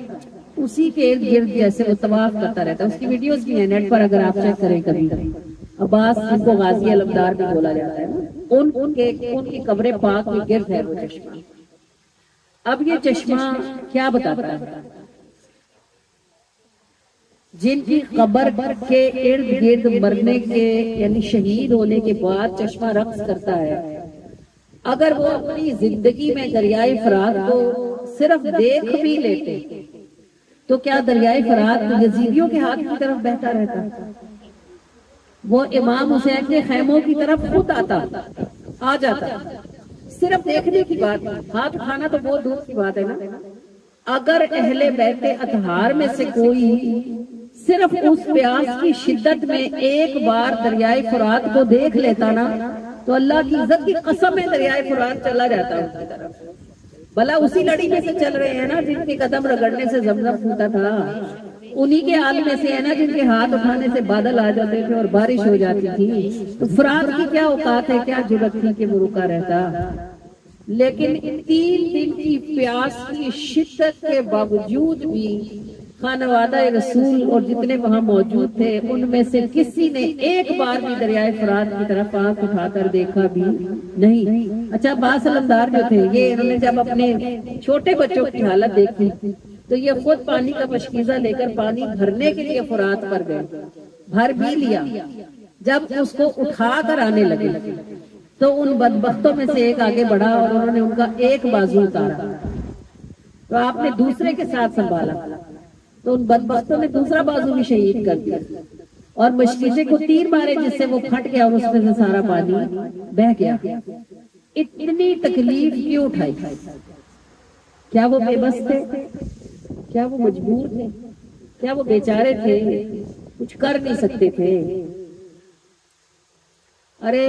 اسی کے ارد گرد جیسے وہ طواف کرتا رہتا ہے. اس کی ویڈیوز بھی ہیں نیٹ پر، اگر آپ چیک کریں کبھی. عباس جن کو غازی علمدار بھی بولا جاتا ہے نا، ان کی قبر پاک کے گرد ہے وہ چشمہ. اب یہ چشمہ کیا بتاتا ہے؟ جن کی قبر کے ارد گرد مرنے کے یعنی شہید ہونے کے بعد چشمہ رقص کرتا ہے، اگر وہ اپنی زندگی میں دریائے فرات کو صرف دیکھ بھی لیتے تو کیا دریائے فرات یزیدیوں کے ہاتھ کی طرف بہتا رہتا؟ وہ امام حسین کے خیموں کی طرف خود آ جاتا. صرف دیکھنے کی بات، ہاتھ اٹھانا تو بہت دور کی بات ہے نا. اگر اہل بیت اطہار میں سے کوئی صرف اس پیاس کی شدت میں ایک بار دریائے فرات کو دیکھ لیتا نا تو اللہ کی عزت کی قسم میں دریائے فرات چلا جاتا اس کی طرف. بھلا اسی لڑی میں سے چل رہے ہیں نا جن کے قدم رگڑنے سے زمزم پھوٹا تھا، انہی کے حال میں سے ہے نا جن کے ہاتھ اٹھانے سے بادل آ جاتے تھے اور بارش ہو جاتی تھی. تو فرات کی کیا اوقات ہے، کیا جرأت تھی کہ وہ رکا رہتا. لیکن 3 دن کی پیاس کی شدت کے باوجود بھی خانوادہ رسول اور جتنے وہاں موجود تھے ان میں سے کسی نے ایک بار بھی دریائے فرات کی طرف آنکھ اٹھا کر دیکھا بھی نہیں. اچھا عباس علمدار جو تھے، یہ انہوں نے جب اپنے چھوٹے بچوں کی حالت دیکھی تو یہ خود پانی کا مشکیزہ لے کر پانی بھرنے کے لیے فرات پر گئے. بھر بھی لیا. جب اس کو اٹھا کر آنے لگے تو ان بدبختوں میں سے ایک آگے بڑھا اور انہوں نے ان کا ایک بازو اتارا تو آپ نے دوسرے کے ساتھ سنبھالا تو ان بدبختوں نے دوسرا بازو بھی شہید کر دیا اور مشکیزے کو تیر مارے جس سے وہ پھٹ گیا اور اس میں سے سارا پانی بہہ گیا. اتنی تکلیف کیوں اٹھائی؟ کیا وہ بے بس تھے؟ کیا وہ مجبور تھے؟ کیا وہ بیچارے تھے، کچھ کر نہیں سکتے تھے؟ ارے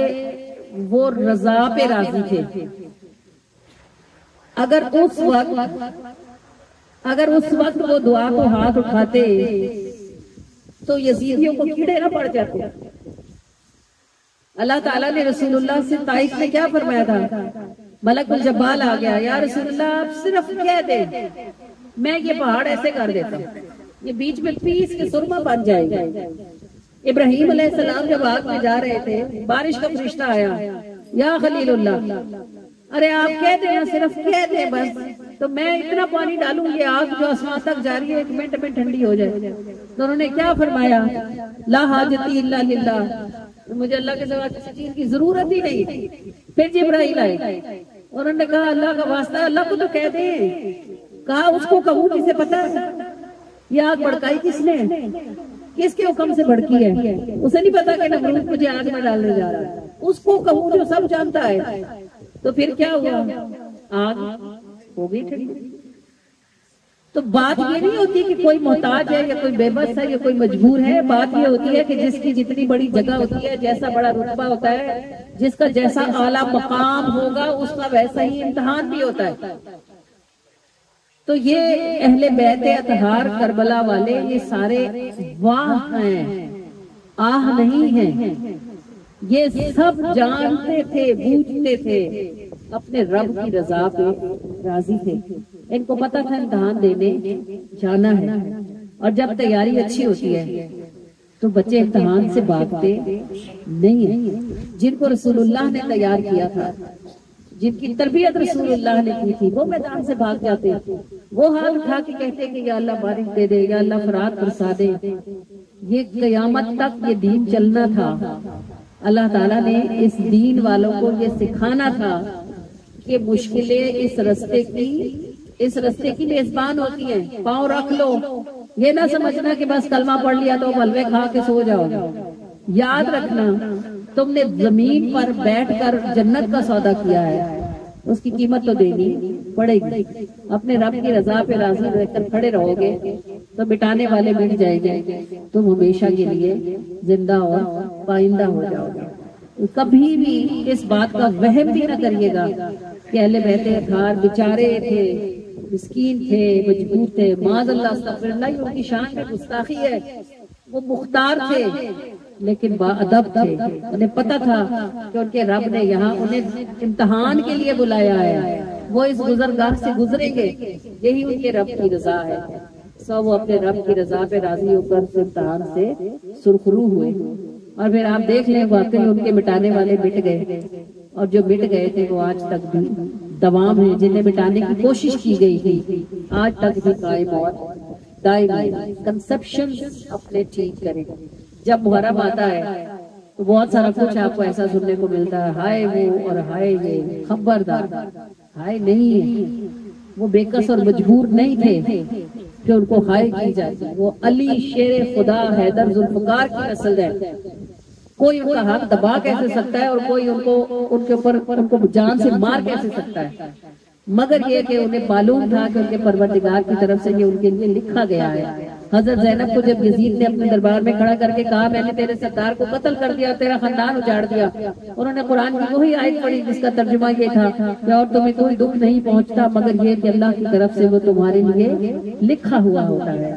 وہ رضا پہ راضی تھے. اگر اس وقت وہ دعا کو ہاتھ اٹھاتے تو یزیدیوں کو کیڑے نہ پڑ جاتے. اللہ تعالیٰ نے رسول اللہ سے طائف میں کیا فرمایا تھا؟ ملک الجبال آ گیا، یا رسول اللہ آپ صرف کہہ دیں میں یہ پہاڑ ایسے کر دیتا ہوں، یہ بیچ میں پیس کے سرما بن جائے گا. ابراہیم علیہ السلام جب آگ میں جا رہے تھے بارش کا فرشتہ آیا، یا خلیل اللہ ارے آپ کہہ دیں نا، صرف کہہ دیں بس تو میں اتنا پانی ڈالوں گی آگ جو آسمان تک جاری ہے 1 منٹ میں ٹھنڈی ہو جائے. تو انہوں نے کیا فرمایا؟ لا حاجتی الا للہ، مجھے اللہ کے سوا کسی چیز کی ضرورت ہی نہیں. پھر جبرائیل آئے انہوں نے کہا اللہ کا واسطہ اللہ کو تو کہہ دیں. کہا اس کو کہوں جسے پتا ہے یہ آگ بھڑکائی کس نے، کس کے حکم سے بھڑکی ہے. اسے نہیں پتا کہ نمرود مجھے آگ میں ڈالنے جا رہا ہے، اس کو کہوں جو سب جانتا ہے. تو پھر کیا ہوا؟ آگ ہو گئی ٹھنڈی. تو بات یہ نہیں ہوتی کہ کوئی محتاج ہے یا کوئی بے بس ہے یا کوئی مجبور ہے. بات یہ ہوتی ہے کہ جس کی جتنی بڑی جگہ ہوتی ہے، جیسا بڑا رتبہ ہوتا ہے، جس کا جیسا اعلیٰ مقام ہوگا اس کا ویسا ہی امتحان بھی ہوتا ہے. تو یہ اہل بیت اطہار کربلا والے یہ سارے واہ ہیں آہ نہیں ہے، یہ سب جانتے تھے، بوجھتے تھے، اپنے رب کی رضا پہ راضی تھے. ان کو پتا تھا امتحان دینے جانا ہے، اور جب تیاری اچھی ہوتی ہے تو بچے امتحان سے بھاگتے نہیں ہیں. جن کو رسول اللہ نے تیار کیا تھا، جن کی تربیت رسول اللہ نے کی تھی، وہ میدان سے بھاگ جاتے. وہ ہاتھ اٹھا کے کہتے کہ یا اللہ بارش دے دے، یا اللہ فرات برسا دے. یہ قیامت تک یہ دین چلنا تھا. اللہ تعالیٰ نے اس دین والوں کو یہ سکھانا تھا کہ مشکلیں اس رستے کی میزبان ہوتی ہیں. پاؤں رکھ لو، یہ نہ سمجھنا کہ بس کلمہ پڑھ لیا تو حلوے کھا کے سو جاؤ. یاد رکھنا تم نے زمین پر بیٹھ کر جنت کا سودا کیا ہے، اس کی قیمت تو دینی پڑے گی. اپنے رب کی رضا پہ راضی رہ کر کھڑے رہو گے تو مٹانے والے مٹ جائیں گے، تم ہمیشہ کے لیے زندہ اور پائندہ ہو جاؤ گے. کبھی بھی اس بات کا وہم بھی نہ کریے گا کہ اہل بیت اطہار بیچارے تھے، مسکین تھے، مجبور تھے. معاذ اللہ، استغفر اللہ، یہ ان کی شان میں گستاخی ہے. وہ مختار تھے لیکن با ادب تھے. انہیں پتا تھا کہ ان کے رب نے یہاں انہیں امتحان کے لیے بلایا ہے، وہ اس گزرگاہ سے گزریں گے، یہی ان کے رب کی رضا ہے. سو وہ اپنے رب کی رضا پہ راضی ہو کر امتحان سے سرخرو ہوئے. اور پھر آپ دیکھ لیں واقعی ان کے مٹانے والے مٹ گئے، اور جو مٹ گئے تھے وہ آج تک بھی دوام ہیں. جنہیں مٹانے کی کوشش کی گئی تھی آج تک بھی قائم اور دائم ہے. کنسپشن اپنے ٹھیک کریں. جب محرم آتا ہے تو بہت سارا کچھ آپ کو ایسا سننے کو ملتا ہے، ہائے وہ اور ہائے یہ. خبردار، ہائے نہیں، وہ بے کس اور مجبور نہیں تھے کہ ان کو ہائے کی جاتی. وہ علی شیر خدا حیدر ذوالفقار کی نسل ہے. کوئی ان کا ہاتھ دبا کیسے سکتا ہے اور کوئی ان کے اوپر ان کو جان سے مار کیسے سکتا ہے، مگر یہ کہ انہیں معلوم تھا کہ ان کے پروردگار کی طرف سے یہ ان کے لیے لکھا گیا ہے. حضرت زینب کو جب یزید نے اپنے دربار میں کھڑا کر کے کہا میں نے تیرے سردار کو قتل کر دیا، تیرا خاندان اجاڑ دیا، انہوں نے قرآن کی وہی آیت پڑھی جس کا ترجمہ یہ تھا کہ اور تمہیں کوئی دکھ نہیں پہنچتا مگر یہ کہ اللہ کی طرف سے وہ تمہارے لیے لکھا ہوا ہوتا ہے.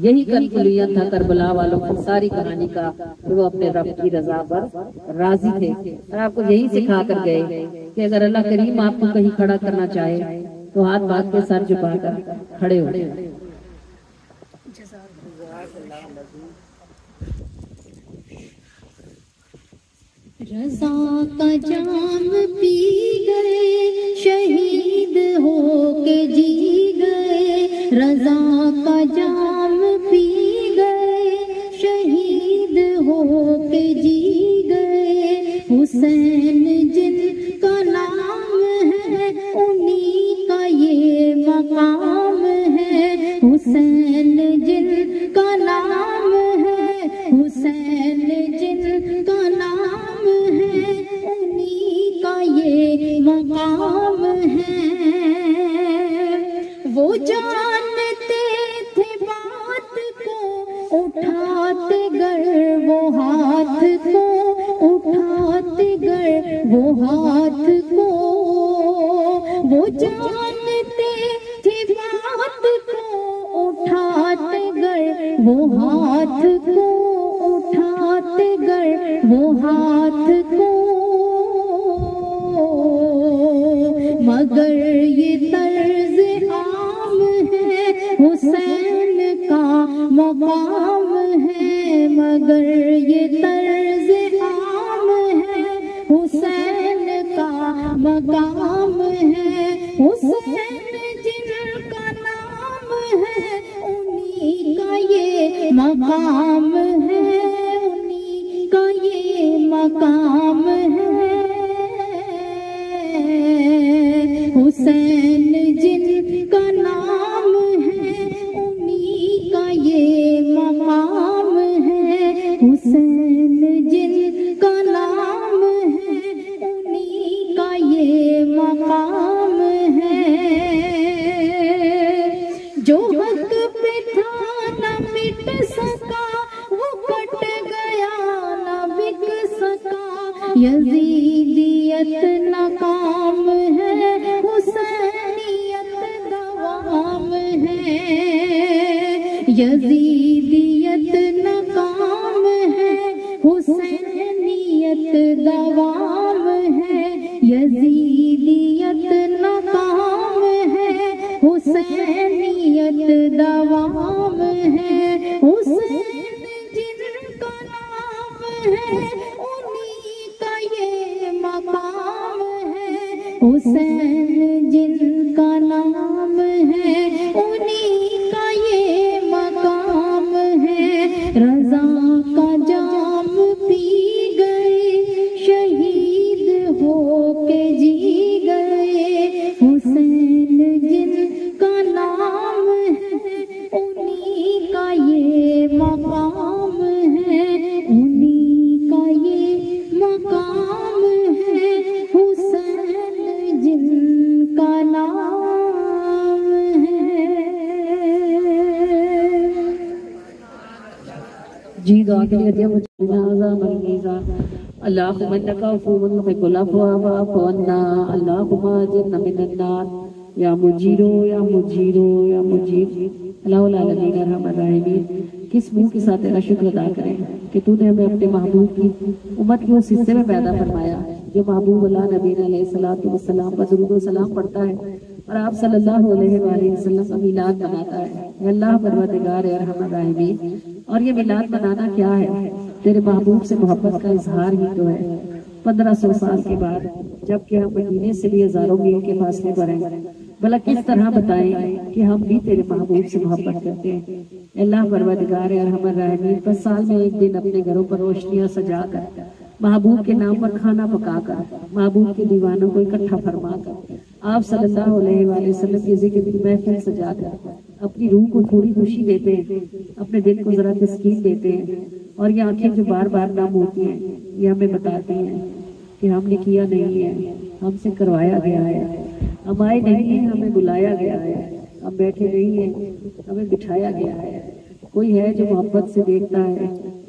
یہی کنکلوژن تھا کربلا والوں کی ساری کہانی کا، کہ وہ اپنے رب کی رضا پر راضی تھے. اور آپ کو یہی سکھا کر گئے کہ اگر اللہ کریم آپ کو کہیں کھڑا کرنا چاہے تو ہاتھ باندھ کے سر جھکا کر کھڑے ہو. رضا کا جام پی گئے، شہید ہو کے جی گئے. رضا کا جام پی گئے، شہید ہو کے جی گئے. حسین جن کا نام ہے انہی کا یہ مقام ہے. حسین جن کا نام ہے، حسین جن کا نام ہے انہی کا یہ مقام ہے. وہ جانتے تھے بات کو اٹھاتے گر وہ ہاتھ کو، اٹھاتے گر وہ ہاتھ کو. وہ جانتے تھے بات کو اٹھاتے گر وہ ہاتھ کو، اٹھاتے گر وہ ہاتھ کو. مگر یہ طرز عام ہے، حسین کا مقام ہے. مگر یہ طرز عام ہے، حسین کا مقام ہے. حسین جن کا نام ہے انہی کا یہ مقام ہے، انہی کا یہ مقام ہے. حسین جن کا نام ہے انہی کا یہ مقام ہے. حسین جن کا نام ہے انہی کا یہ مقام ہے. جو حق پہ تھا نہ مٹ سکا، وہ کٹ گیا نہ بک سکا. یزیدیت ناکام ہے، حسینیت دوام ہے. یزیدیت ناکام ہے، جی دعا کے لیے دیا مجھنا عذاب المیزان اللہم انکا عفو تحب العفو فاعف عنا اللہم اجرنا من النار یا مجیرو یا مجیرو یا مجیر اللہ العالمین ارحم الراحمین۔ کس منہ کے ساتھ تیرا شکر ادا کریں کہ تو نے ہمیں اپنے محبوب کی امت کے اس حصے میں پیدا فرمایا جو محبوب اللہ نبی علیہ السلام پر درود و سلام پڑھتا ہے اور آپ صلی اللہ علیہ وآلہ وسلم کا میلاد مناتا ہے۔ اے اللہ پروردگار ارحم الراحمین، اور یہ میلاد منانا کیا ہے؟ تیرے محبوب سے محبت کا اظہار ہی تو ہے۔ 1500 سال کے بعد جبکہ ہم مدینے سے بھی ہزاروں میل کے فاصلے پر ہیں، بھلا کس طرح بتائیں کہ ہم بھی تیرے محبوب سے محبت کرتے ہیں۔ اللہ پروردگار ارحم الراحمین، پر سال میں ایک دن اپنے گھروں پر روشنیاں سجا کر، محبوب کے نام پر کھانا پکا کر، محبوب کے دیوانوں کو اکٹھا فرما کر، آپ صلی اللہ علیہ وآلہ وسلم کی ذکر کی محفل سجا کر اپنی روح کو تھوڑی خوشی دیتے ہیں، اپنے دل کو ذرا تسکین دیتے ہیں، اور یہ آنکھیں جو بار بار نام ہوتی ہیں یہ ہمیں بتاتی ہیں کہ ہم نے کیا نہیں ہے، ہم سے کروایا گیا ہے، ہم آئے نہیں ہیں، ہمیں بلایا گیا ہے، ہم بیٹھے نہیں ہیں، ہمیں بٹھایا گیا ہے۔ کوئی ہے جو محبت سے دیکھتا ہے،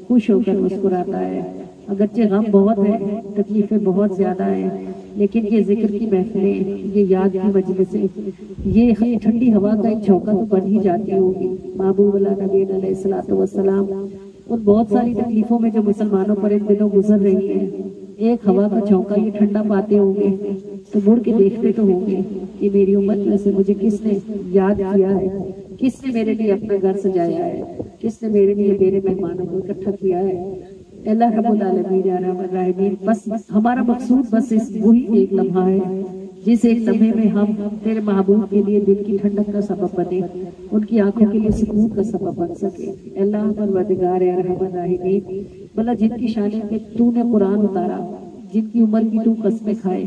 خوش ہو کر مسکراتا ہے، اگرچہ غم بہت ہے، تکلیفیں بہت زیادہ ہیں، لیکن یہ ذکر کی محفلیں، یہ یاد کی مجلسیں، یہ ٹھنڈی ہوا کا ایک جھونکا تو بن ہی جاتی ہوگی۔ محبوب اللہ نبی علیہ السلام ان بہت ساری تکلیفوں میں جو مسلمانوں پر ان دنوں گزر رہی ہیں، ایک ہوا کا جھونکا یہ ٹھنڈا پاتے ہوں گے تو مڑ کے دیکھتے تو ہوں گے کہ میری امت میں سے مجھے کس نے یاد کیا ہے، کس نے میرے لیے اپنا گھر سجایا ہے، کس نے میرے لیے میرے مہمانوں کو اکٹھا کیا ہے۔ اللہ رب العالمین ارحم الراحمین، بس ہمارا مقصود بس وہی ایک لمحہ ہے جس ایک لمحے میں ہم تیرے محبوب کے لیے دل کی ٹھنڈک کا سبب بنے، ان کی آنکھوں کے لیے سکون کا سبب بن سکے۔ اللہ پروردگار ارحم الراحمین، بھلا جن کی شان میں تو نے قرآن اتارا، جن کی عمر کی تو قسمیں کھائے،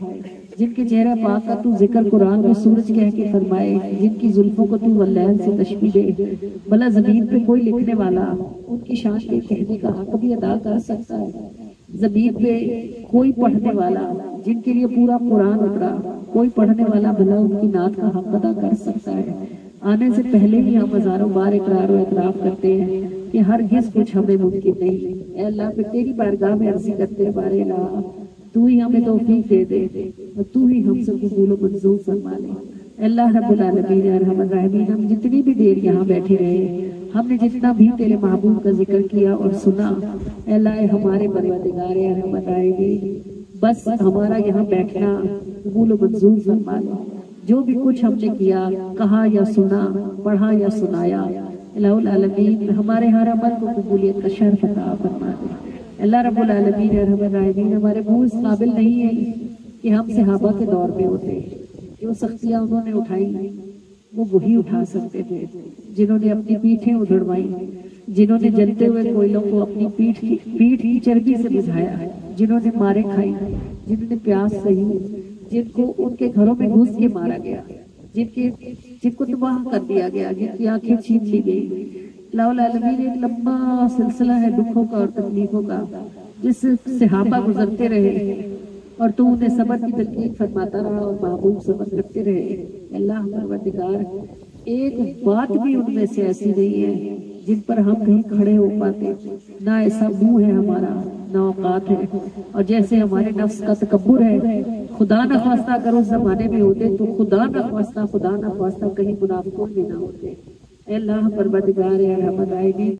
جن کے چہرہ پاک کا تو ذکر قرآن میں سورج کہہ کے فرمائے، جن کی زلفوں کو تو واللیل سے تشبیہ دے، بھلا زمین پہ کوئی لکھنے والا ان کی شان کے کہنے کا حق بھی ادا کر سکتا ہے؟ زمین پہ کوئی پڑھنے والا جن کے لیے پورا قرآن اترا، کوئی پڑھنے والا بھلا ان کی نعت کا حق ادا کر سکتا ہے؟ آنے سے پہلے ہی ہم ہزاروں بار اقرار و اعتراف کرتے ہیں کہ ہرگز کچھ ہمیں ممکن نہیں۔ اے اللہ پھر تیری بارگاہ میں عرضی کرتے ہیں، بارے اللہ تو ہی ہمیں توفیق دے دے اور تو ہی ہم سب کو قبول و منظور فرما لے۔ اللہ رب العالمین ارحم الراحمین، ہم جتنی بھی دیر یہاں بیٹھے رہے، ہم نے جتنا بھی تیرے محبوب کا ذکر کیا اور سنا، اے اللہ ہمارے پروردگار ارحم الراحمین، بس ہمارا یہاں بیٹھنا قبول و منظور فرما لے۔ جو بھی کچھ ہم نے کیا، کہا یا سنا، پڑھا یا سنایا، الہ العالمین ہمارے ہر عمل کو قبولیت کا شرف عطا فرما دے۔ اللہ رب العالمین ارحم الراحمین، ہمارے منہ اس قابل نہیں ہے کہ ہم صحابہ کے دور میں ہوتے، جو سختیاں انہوں نے اٹھائی وہ وہی اٹھا سکتے تھے، جنہوں نے اپنی پیٹھیں اڑھڑوائی، جنہوں نے جلتے ہوئے کوئلوں کو اپنی پیٹھ کی چربی سے بجھایا، جنہوں نے مارے کھائی، جنہوں نے پیاس سہی، جن کو ان کے گھروں میں گھس کے مارا گیا، جن کو تباہ کر دیا گیا، جن کی آنکھیں چھین لی گئی۔ اللہ العالمین ایک لمبا سلسلہ ہے دکھوں کا اور تکلیفوں کا جس سے صحابہ گزرتے رہے، اور تو انہیں صبر کی تلقین فرماتا رہا اور محبوب صبر کرتے رہے۔ اللہ پروردگار ایک بات بھی ان میں سے ایسی نہیں ہے جن پر ہم کہیں کھڑے ہو پاتے، نہ ایسا منہ ہے ہمارا، نہ اوقات ہے، اور جیسے ہمارے نفس کا تکبر ہے، خدا نہ خواستہ اگر اس زمانے میں ہوتے تو خدا نہ خواستہ کہیں منافقوں میں نہ ہوتے۔ اے اللہ پروردگار ارحم الراحمین،